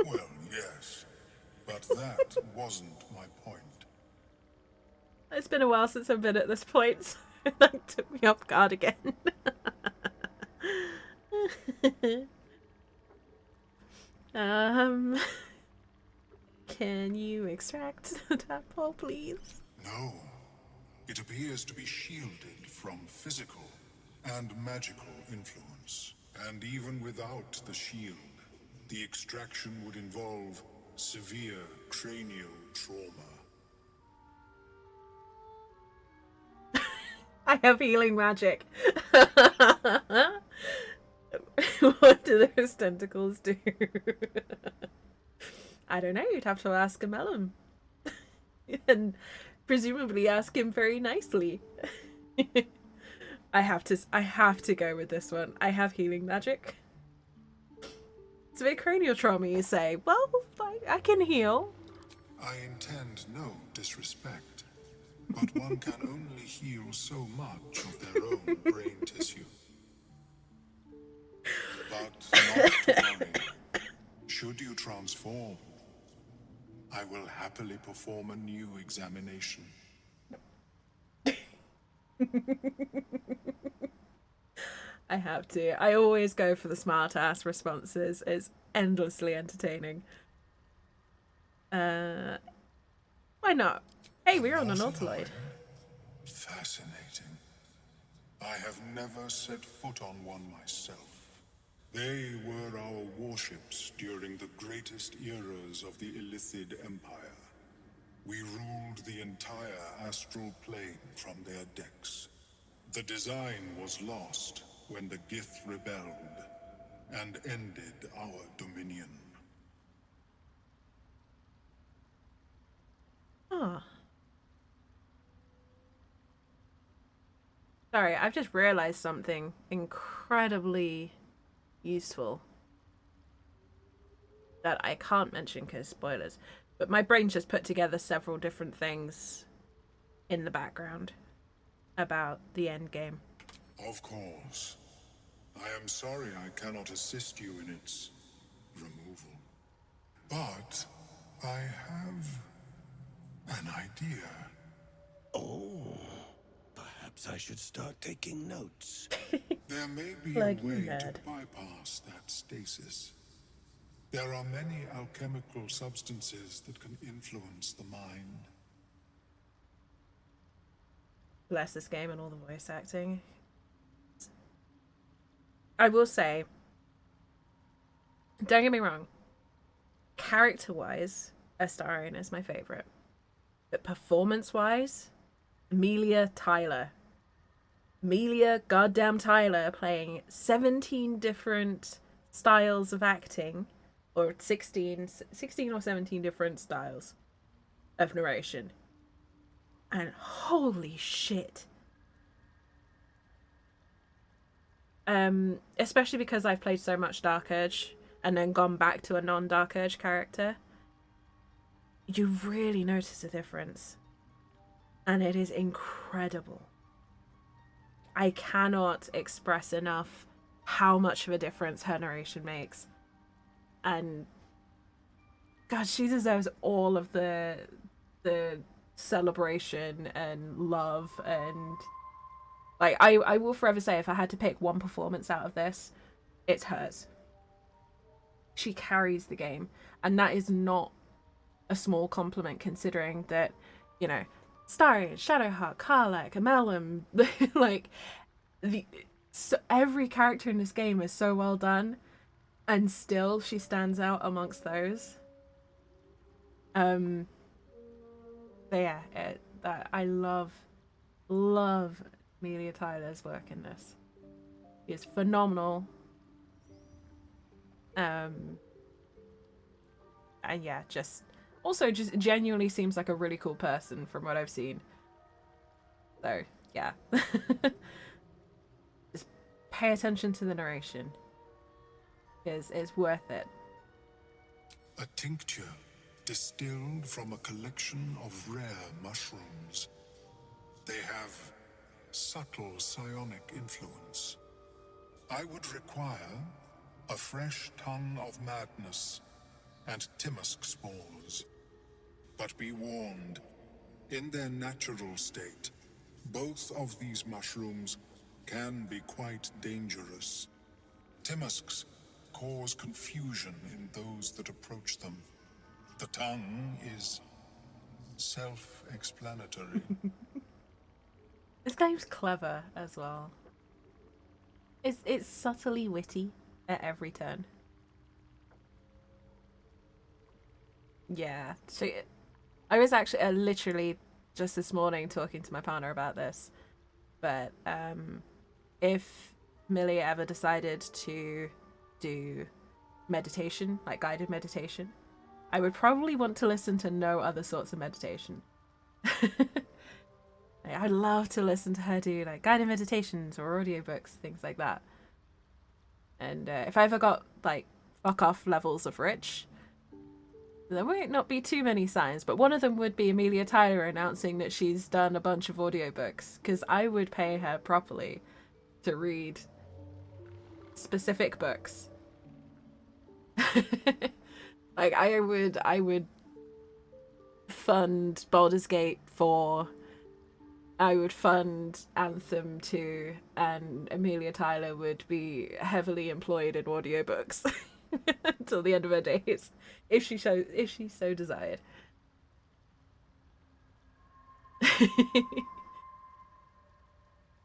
Well, yes, but that wasn't my point. It's been a while since I've been at this point, so that took me off guard again. Can you extract the tadpole, please? No. It appears to be shielded from physical and magical influence. And even without the shield, the extraction would involve severe cranial trauma. I have healing magic. What do those tentacles do? I don't know, you'd have to ask a melon. And presumably ask him very nicely. I have to go with this one. I have healing magic. It's a bit cranial trauma, you say. Well, I can heal. I intend no disrespect, but one can only heal so much of their own brain tissue. But not to worry. Should you transform, I will happily perform a new examination. I have to. I always go for the smart-ass responses. It's endlessly entertaining. Why not? Hey, we're on an Nautiloid. Fascinating. I have never set foot on one myself. They were our warships during the greatest eras of the Illithid Empire. We ruled the entire astral plane from their decks. The design was lost when the Gith rebelled and ended our dominion. Oh. Sorry, I've just realized something incredibly useful that I can't mention because spoilers, but my brain just put together several different things in the background about the end game. Of course. I am sorry I cannot assist you in its removal. But I have an idea. Oh, perhaps I should start taking notes. There may be Like a way you to had. bypass that stasis. There are many alchemical substances that can influence the mind. Bless this game and all the voice acting. I will say, don't get me wrong, character-wise, Astarion is my favorite. But performance-wise, Amelia goddamn Tyler playing 17 different styles of acting, or 16 or 17 different styles of narration. And holy shit. Especially because I've played so much Dark Urge and then gone back to a non-Dark Urge character. You really notice a difference. And it is incredible. I cannot express enough how much of a difference her narration makes. And God, she deserves all of the celebration and love, and like I will forever say, if I had to pick one performance out of this, it's hers. She carries the game, and that is not a small compliment considering that, you know, Starry, Shadowheart, Karlach, Amelum, like every character in this game is so well done, and still she stands out amongst those. But yeah, that I love Amelia Tyler's work in this. She is phenomenal. And yeah, just genuinely seems like a really cool person from what I've seen. So yeah, just pay attention to the narration. It's worth it. A tincture distilled from a collection of rare mushrooms. They have subtle psionic influence. I would require a fresh ton of madness and Timusk spores. But be warned, in their natural state, both of these mushrooms can be quite dangerous. Timusks cause confusion in those that approach them. The tongue is self-explanatory. This game's clever as well. It's subtly witty at every turn. Yeah. So I was actually literally just this morning talking to my partner about this. But if Millie ever decided to do meditation, like guided meditation, I would probably want to listen to no other sorts of meditation. I'd love to listen to her do like guided meditations or audiobooks, things like that. And if I ever got like fuck off levels of rich, there might not be too many signs, but one of them would be Amelia Tyler announcing that she's done a bunch of audiobooks, because I would pay her properly to read specific books. Like I would fund Baldur's Gate 4, I would fund Anthem 2, and Amelia Tyler would be heavily employed in audiobooks until the end of her days, if she so desired.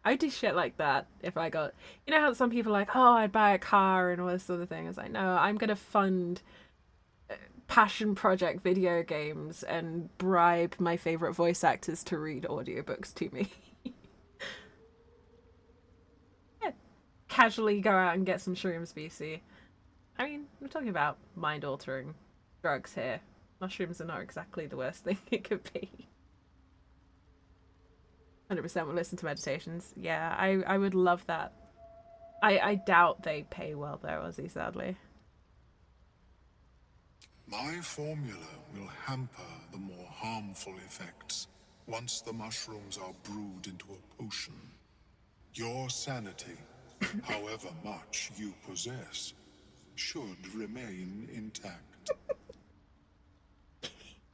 I'd do shit like that if I got... You know how some people are like, oh, I'd buy a car and all this sort of thing. It's like, no, I'm going to fund passion project video games and bribe my favourite voice actors to read audiobooks to me. Yeah. Casually go out and get some shrooms, BC. I mean, we're talking about mind-altering drugs here. Mushrooms are not exactly the worst thing it could be. 100% will listen to meditations. Yeah, I would love that. I doubt they pay well though, Ozzy, sadly. My formula will hamper the more harmful effects once the mushrooms are brewed into a potion. Your sanity, however much you possess, should remain intact.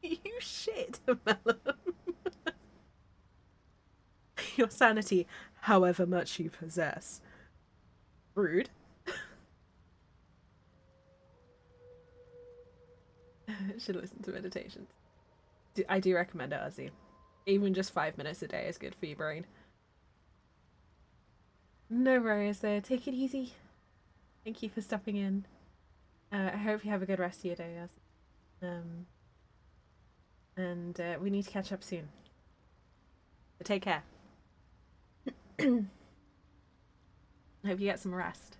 You shit, Malum. Your sanity, however much you possess. Rude. Should listen to meditations. I do recommend it, Ozzy. Even just 5 minutes a day is good for your brain. No worries there. Take it easy. Thank you for stopping in. I hope you have a good rest of your day, Ozzy. And we need to catch up soon. So take care. Hope you get some rest.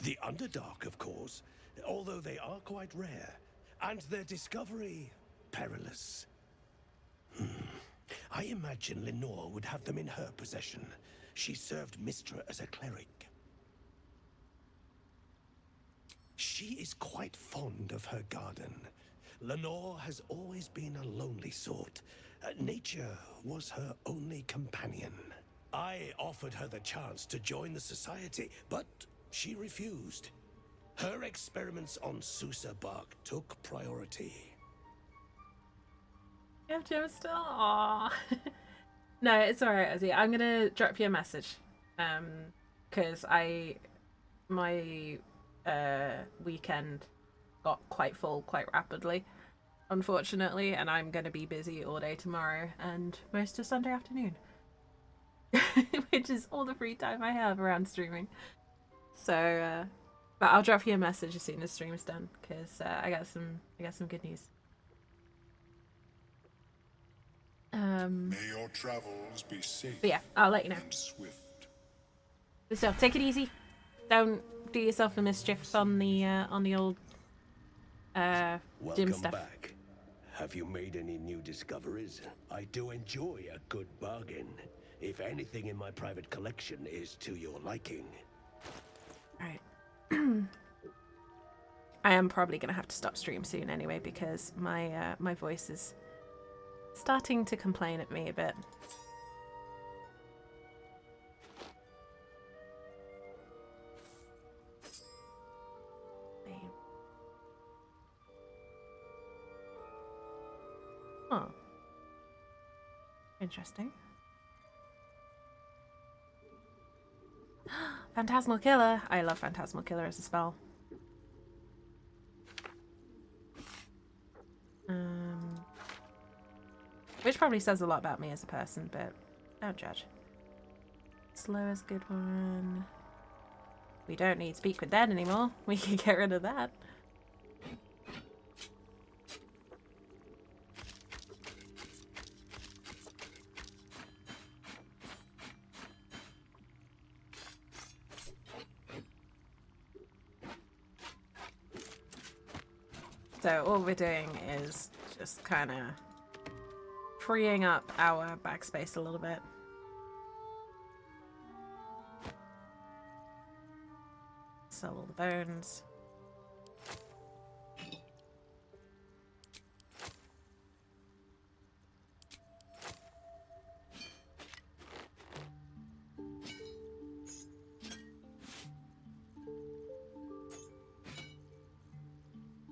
The Underdark, of course, although they are quite rare, and their discovery perilous. I imagine Lenore would have them in her possession. She served Mistra as a cleric. She is quite fond of her garden. Lenore has always been a lonely sort. Nature was her only companion. I offered her the chance to join the society, but she refused. Her experiments on Susa bark took priority. You have Jim still? Aww. No, it's alright, Ozzy. I'm gonna drop you a message. Because my weekend got quite full quite rapidly, unfortunately, and I'm gonna be busy all day tomorrow and most of Sunday afternoon. Which is all the free time I have around streaming. So, but I'll drop you a message as soon as stream's done, because I got some good news. May your travels be safe. But yeah, I'll let you know. And swift. So take it easy. Don't do yourself a mischief on the old gym Welcome stuff. back. Have you made any new discoveries? I do enjoy a good bargain. If anything in my private collection is to your liking. Alright. I am probably gonna have to stop stream soon anyway, because my my voice is starting to complain at me a bit. Oh. Interesting. Phantasmal Killer. I love Phantasmal Killer as a spell. Which probably says a lot about me as a person, but don't judge. Slow is a good one. We don't need Speak with Dead anymore. We can get rid of that. So all we're doing is just kind of freeing up our backspace a little bit. Sell all the bones.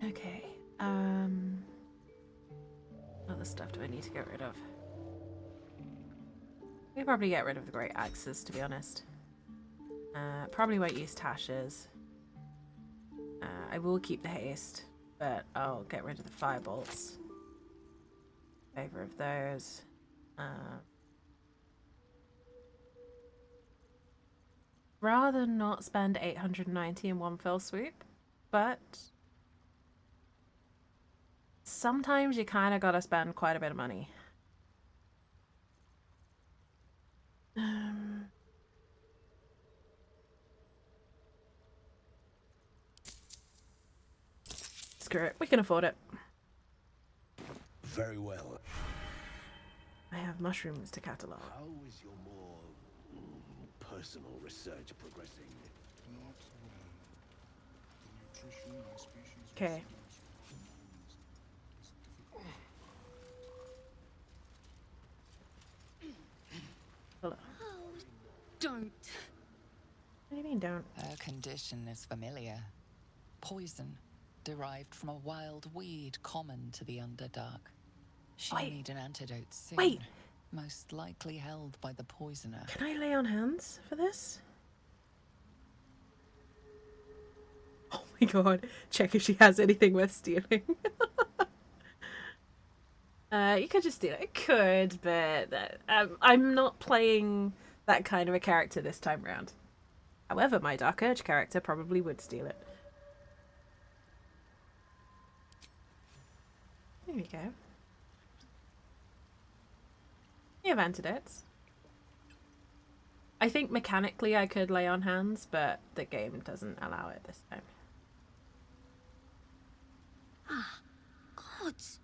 Okay. What other stuff do I need to get rid of? We probably get rid of the great axes, to be honest. Probably won't use Tasha's. I will keep the haste, but I'll get rid of the firebolts. Favor of those. Rather not spend 890 in one fell swoop, but sometimes you kind of gotta spend quite a bit of money. Screw it, we can afford it. Very well. I have mushrooms to catalog. How is your more personal research progressing? Not well. The nutrition my species Okay. Hello. Oh, don't. What do you mean, don't? Her condition is familiar. Poison, derived from a wild weed common to the Underdark. She'll Wait. need an antidote soon. Wait. Most likely held by the poisoner. Can I lay on hands for this? Oh my god. Check if she has anything worth stealing. You could just steal it. It could, but I'm not playing that kind of a character this time round. However, my Dark Urge character probably would steal it. There we go. You have antidotes. I think mechanically I could lay on hands, but the game doesn't allow it this time. Ah, gods.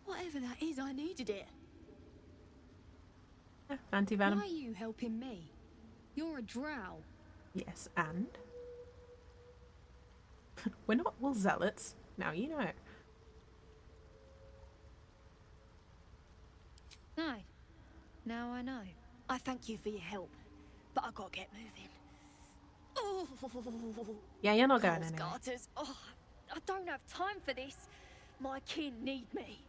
Whatever that is, I needed it. Yeah, anti-venom. Why are you helping me? You're a drow. Yes, and? We're not all zealots. Now you know. No. Now I know. I thank you for your help, but I gotta get moving. Oh, Yeah, you're not going Coles anywhere. Garters. Oh, I don't have time for this. My kin need me.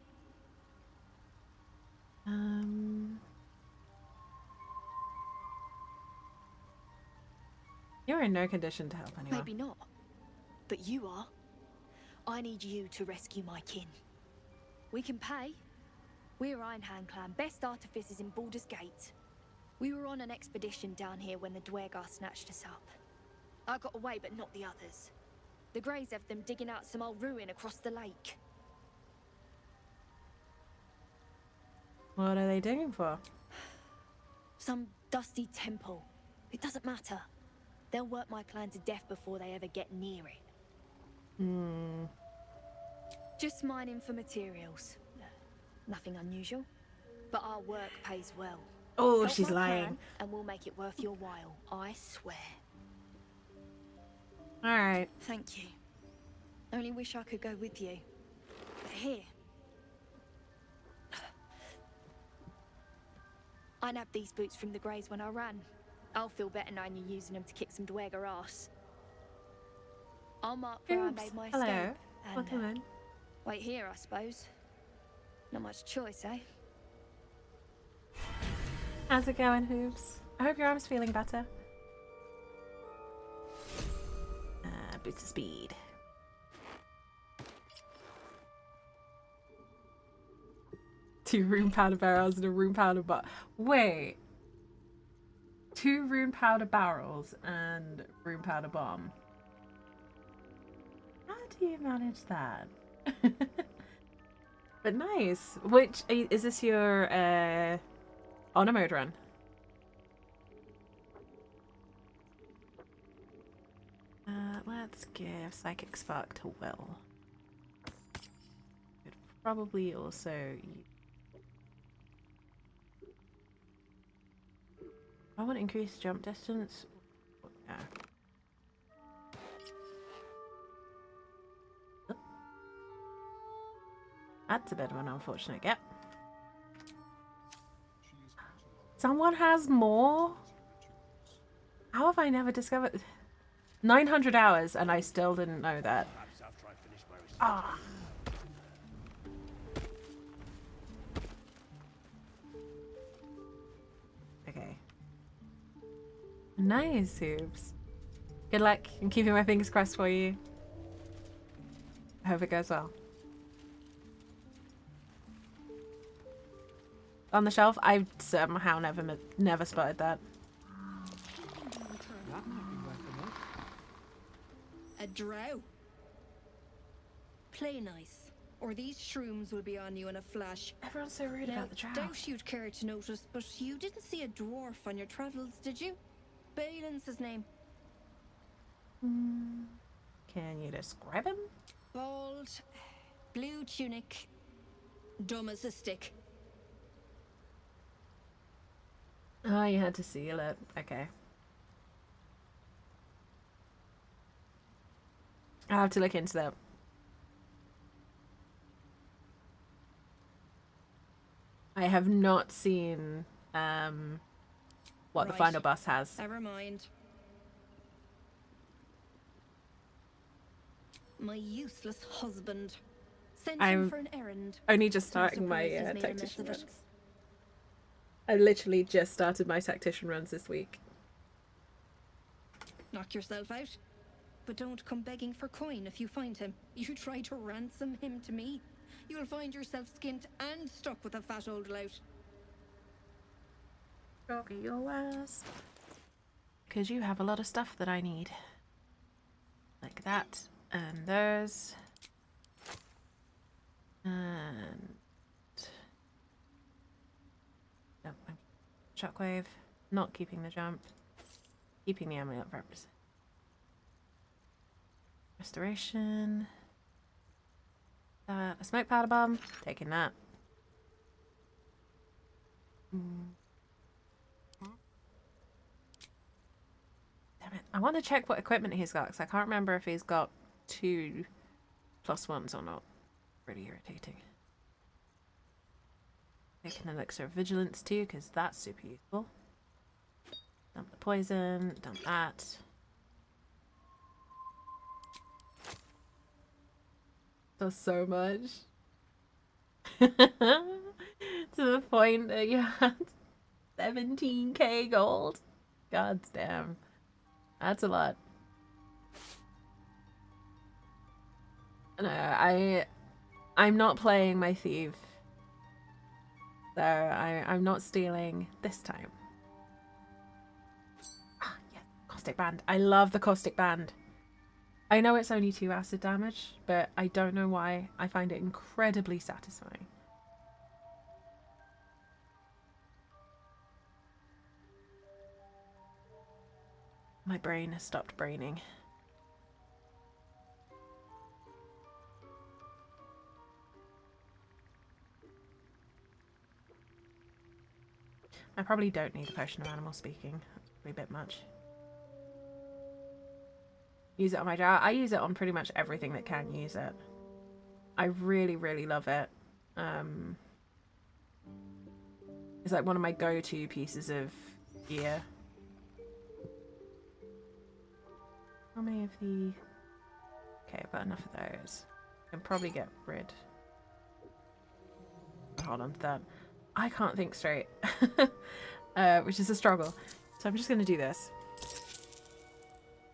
You're in no condition to help anyone. Maybe not, but you are. I need you to rescue my kin. We can pay. We're Ironhand Clan, best artificers in Baldur's Gate. We were on an expedition down here when the Dwergar snatched us up. I got away, but not the others. The Greys have them digging out some old ruin across the lake. What are they digging for? Some dusty temple. It doesn't matter. They'll work my clan to death before they ever get near it. Just mining for materials. Nothing unusual. But our work pays well. Oh, Help she's my lying. clan, and we'll make it worth your while. I swear. Alright. Thank you. Only wish I could go with you. But here. I nabbed these boots from the Greys when I ran. I'll feel better knowing you're using them to kick some Dwergar ass. I'll mark where I Oops. made my Hello. escape. And, Welcome in. wait here, I suppose. Not much choice, eh? How's it going, Hooves? I hope your arm's feeling better. Boost of speed. 2 rune powder barrels and a rune powder wait. 2 rune powder barrels and rune powder bomb. How do you manage that? But nice. Which is this your honor mode run? Let's give Psychic Spark to Will. Could probably also I want increased jump distance. Yeah. That's a bit of an unfortunate gap. Someone has more? How have I never discovered? 900 hours and I still didn't know that. Ah. Okay. Nice, Hoops. Good luck. I'm keeping my fingers crossed for you. I hope it goes well. On the shelf? I've somehow never spotted that. A drow. Play nice, or these shrooms will be on you in a flash. Everyone's so rude about the drow. Doubt you'd care to notice, but you didn't see a dwarf on your travels, did you? Balin's his name. Can you describe him? Bald, blue tunic, dumb as a stick. Oh, you had to seal it. Okay. I'll have to look into that. I have not seen what the final boss has. Never mind. My useless husband sent him for an errand. Only just starting my tactician runs. I literally just started my tactician runs this week. Knock yourself out. But don't come begging for coin if you find him. You try to ransom him to me, you'll find yourself skint and stuck with a fat old lout. Doggy your ass. Because you have a lot of stuff that I need. Like that. And those. And... no, shockwave. Not keeping the jump. Keeping the amulet represent. Restoration. A smoke powder bomb. Taking that. Damn it. I want to check what equipment he's got because I can't remember if he's got 2 +1s or not. Really irritating. Take an elixir of vigilance too because that's super useful. Dump the poison. Dump that. Does so much. To the point that you had 17k gold. God damn. That's a lot. No, I'm not playing my thief. So I'm not stealing this time. Ah, yes, caustic band. I love the caustic band. I know it's only 2 acid damage, but I don't know why. I find it incredibly satisfying. My brain has stopped braining. I probably don't need the potion of animal speaking. That's probably a bit much. Use it on my jar. I use it on pretty much everything that can use it. I really, really love it. It's like one of my go-to pieces of gear. How many of the... okay, I've got enough of those. I can probably get rid... hold on to that. I can't think straight. Which is a struggle. So I'm just going to do this.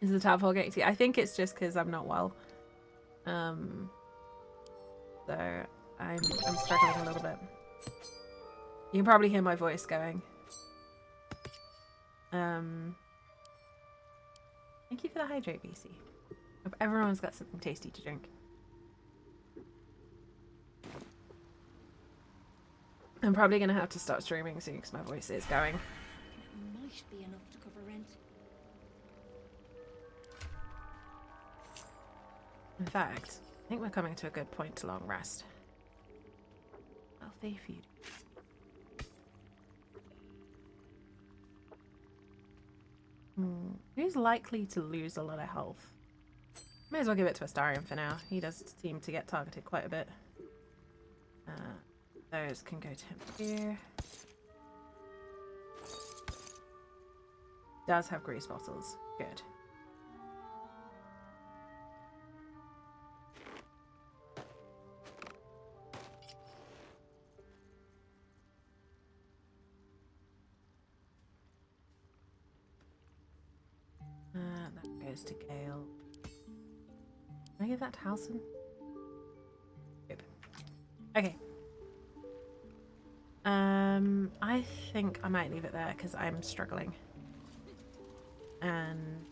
Is the tadpole getting to... I think it's just because I'm not well. So I'm struggling a little bit. You can probably hear my voice going. Thank you for the hydrate, BC. Hope everyone's got something tasty to drink. I'm probably gonna have to stop streaming soon because my voice is going. It might be enough to cover rent. In fact, I think we're coming to a good point to long rest. Healthy food. Who's likely to lose a lot of health? May as well give it to Astarion for now. He does seem to get targeted quite a bit. Those can go to him here. Does have grease bottles. Good. That goes to Gale. Can I give that to Halson? Good. Okay. I think I might leave it there because I'm struggling. And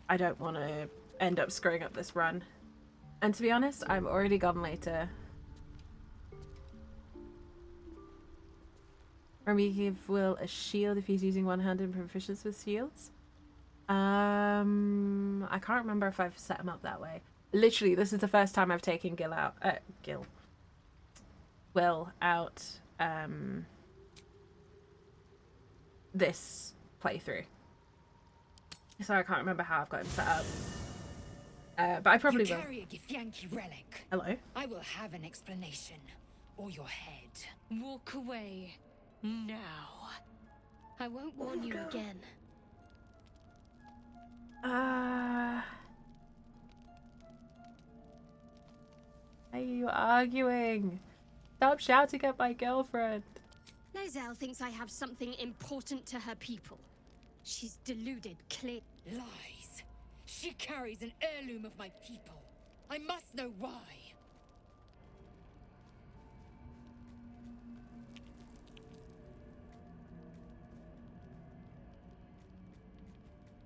I don't want to end up screwing up this run. And to be honest, I'm already gone later. Remy give Will a shield if he's using one-handed proficiency with shields. I can't remember if I've set him up that way. Literally, this is the first time I've taken Will out this playthrough. So I can't remember how I've got him set up. But I probably will. Carry a Githyanki relic. Hello? I will have an explanation. Or your head. Walk away. Now. I won't warn you again. Why are you arguing? Stop shouting at my girlfriend. lae'zel thinks I have something important to her people. She's deluded, clear. Lies. She carries an heirloom of my people. I must know why.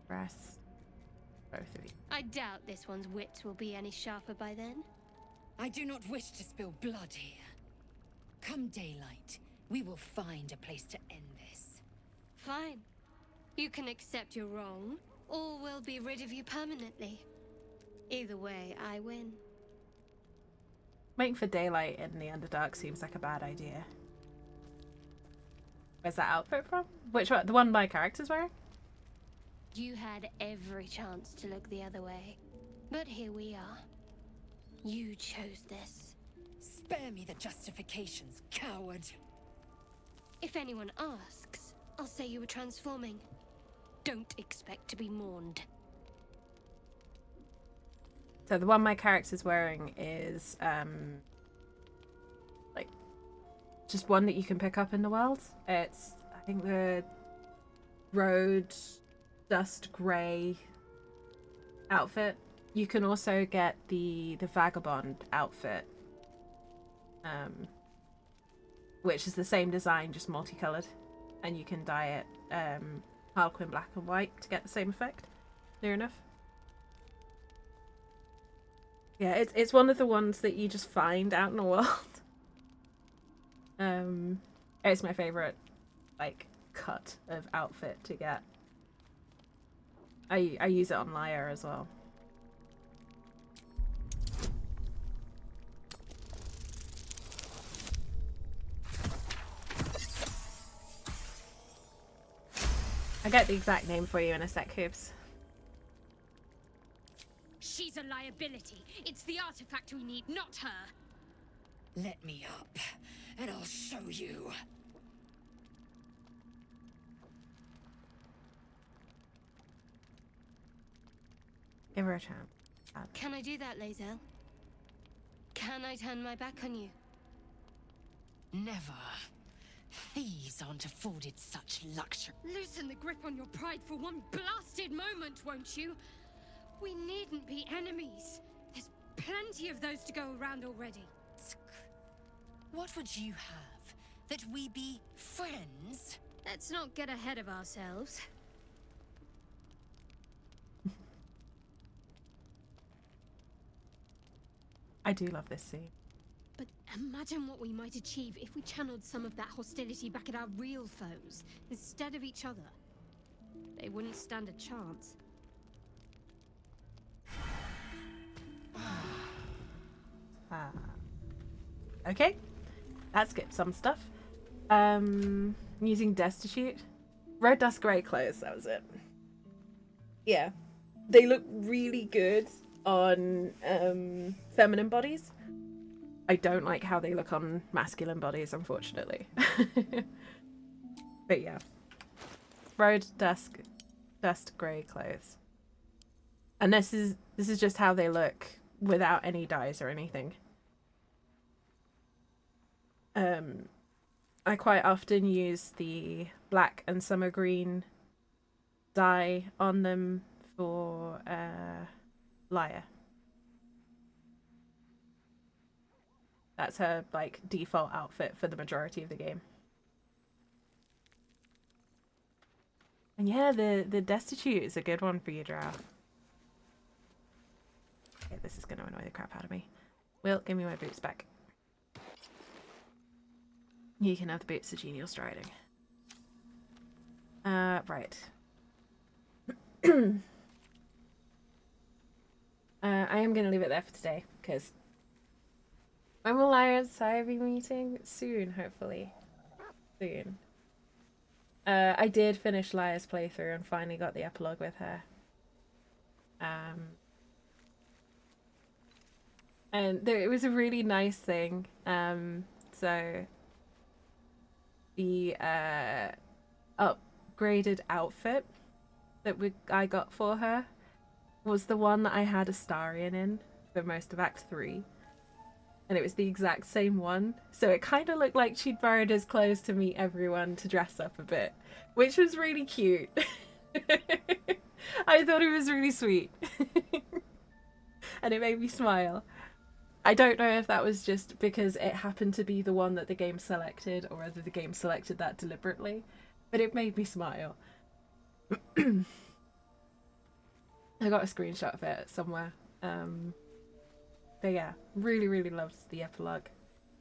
Rest. Both of you. I doubt this one's wits will be any sharper by then. I do not wish to spill blood here. Come daylight, we will find a place to end this. Fine. You can accept you're wrong, or we'll be rid of you permanently. Either way, I win. Waiting for daylight in the Underdark seems like a bad idea. Where's that outfit from? Which one? The one my character's wearing? You had every chance to look the other way. But here we are. You chose this. Spare me the justifications, coward. If anyone asks, I'll say you were transforming. Don't expect to be mourned. So the one my character's wearing is like just one that you can pick up in the world. It's I think the road dust grey outfit. You can also get the vagabond outfit, which is the same design, just multicolored, and you can dye it Harlequin black and white to get the same effect. Near enough. Yeah, it's one of the ones that you just find out in the world. It's my favorite, like, cut of outfit to get. I use it on Lyre as well. I'll get the exact name for you in a sec, Hoops. She's a liability. It's the artifact we need, not her. Let me up, and I'll show you. Give her a chance. Can I do that, lae'zel? Can I turn my back on you? Never. Thieves aren't afforded such luxury. Loosen the grip on your pride for one blasted moment, won't you? We needn't be enemies. There's plenty of those to go around already. What would you have? That we be friends? Let's not get ahead of ourselves. I do love this scene. But imagine what we might achieve if we channeled some of that hostility back at our real foes, instead of each other. They wouldn't stand a chance. Okay, that skipped some stuff. Using Destitute. Red Dust Grey clothes, that was it. Yeah. They look really good on feminine bodies. I don't like how they look on masculine bodies, unfortunately. But yeah. Road dust grey clothes. And this is just how they look without any dyes or anything. I quite often use the black and summer green dye on them for Laia. That's her like default outfit for the majority of the game. And yeah, the Destitute is a good one for you, Drow. Okay, this is going to annoy the crap out of me. Will, give me my boots back. You can have the boots of genial striding. Right. I am going to leave it there for today, because when will Lyra and Saya be meeting? Soon, hopefully. Soon. I did finish Lyra's playthrough and finally got the epilogue with her. And it was a really nice thing. So the upgraded outfit that I got for her was the one that I had Astarion in for most of Act 3. And it was the exact same one. So it kind of looked like she'd borrowed his clothes to meet everyone to dress up a bit, which was really cute. I thought it was really sweet. And it made me smile. I don't know if that was just because it happened to be the one that the game selected or whether the game selected that deliberately, but it made me smile. I got a screenshot of it somewhere. But yeah, really, really loved the epilogue.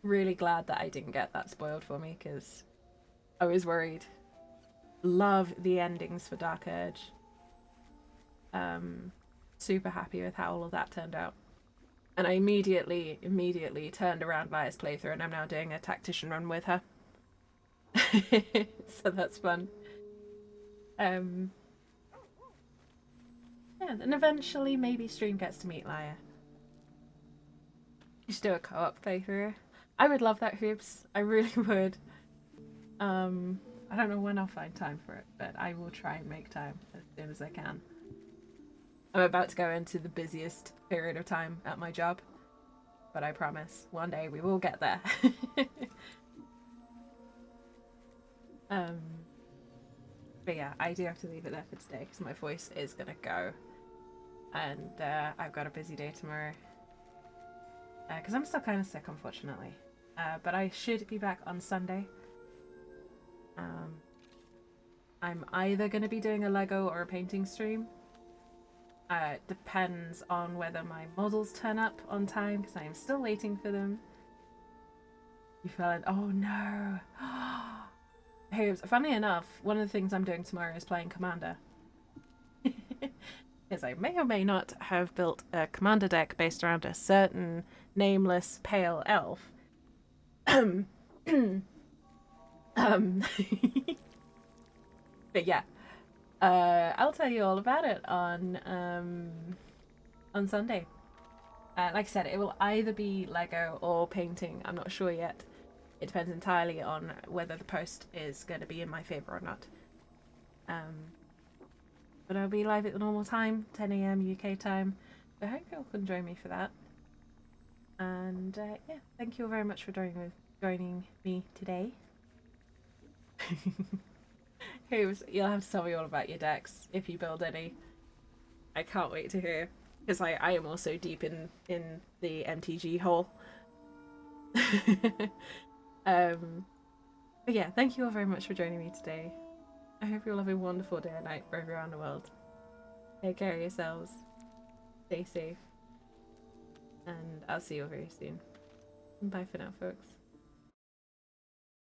Really glad that I didn't get that spoiled for me because I was worried. Love the endings for Dark Urge. Super happy with how all of that turned out. And I immediately turned around Lyra's playthrough and I'm now doing a tactician run with her. So that's fun. Yeah, and eventually maybe stream gets to meet Lyra. You should do a co-op playthrough. I would love that, Hoops. I really would. I don't know when I'll find time for it, but I will try and make time as soon as I can. I'm about to go into the busiest period of time at my job, but I promise one day we will get there. But yeah, I do have to leave it there for today because my voice is gonna go, and I've got a busy day tomorrow. Because I'm still kind of sick, unfortunately. But I should be back on Sunday. I'm either going to be doing a Lego or a painting stream. Depends on whether my models turn up on time, because I am still waiting for them. You fell in. Oh no! Hey, funny enough, one of the things I'm doing tomorrow is playing Commander. Because I may or may not have built a Commander deck based around a certain nameless pale elf. But yeah, I'll tell you all about it on Sunday. Like I said, it will either be Lego or painting. I'm not sure yet. It depends entirely on whether the post is going to be in my favour or not. But I'll be live at the normal time, 10 AM UK time. I hope you all can join me for that. And yeah, thank you all very much for joining me today. You'll have to tell me all about your decks if you build any. I can't wait to hear, because I am also deep in the MTG hole. But yeah, thank you all very much for joining me today. I hope you all have a wonderful day or night wherever you're around the world. Take care of yourselves. Stay safe. And I'll see you all very soon. Bye for now, folks.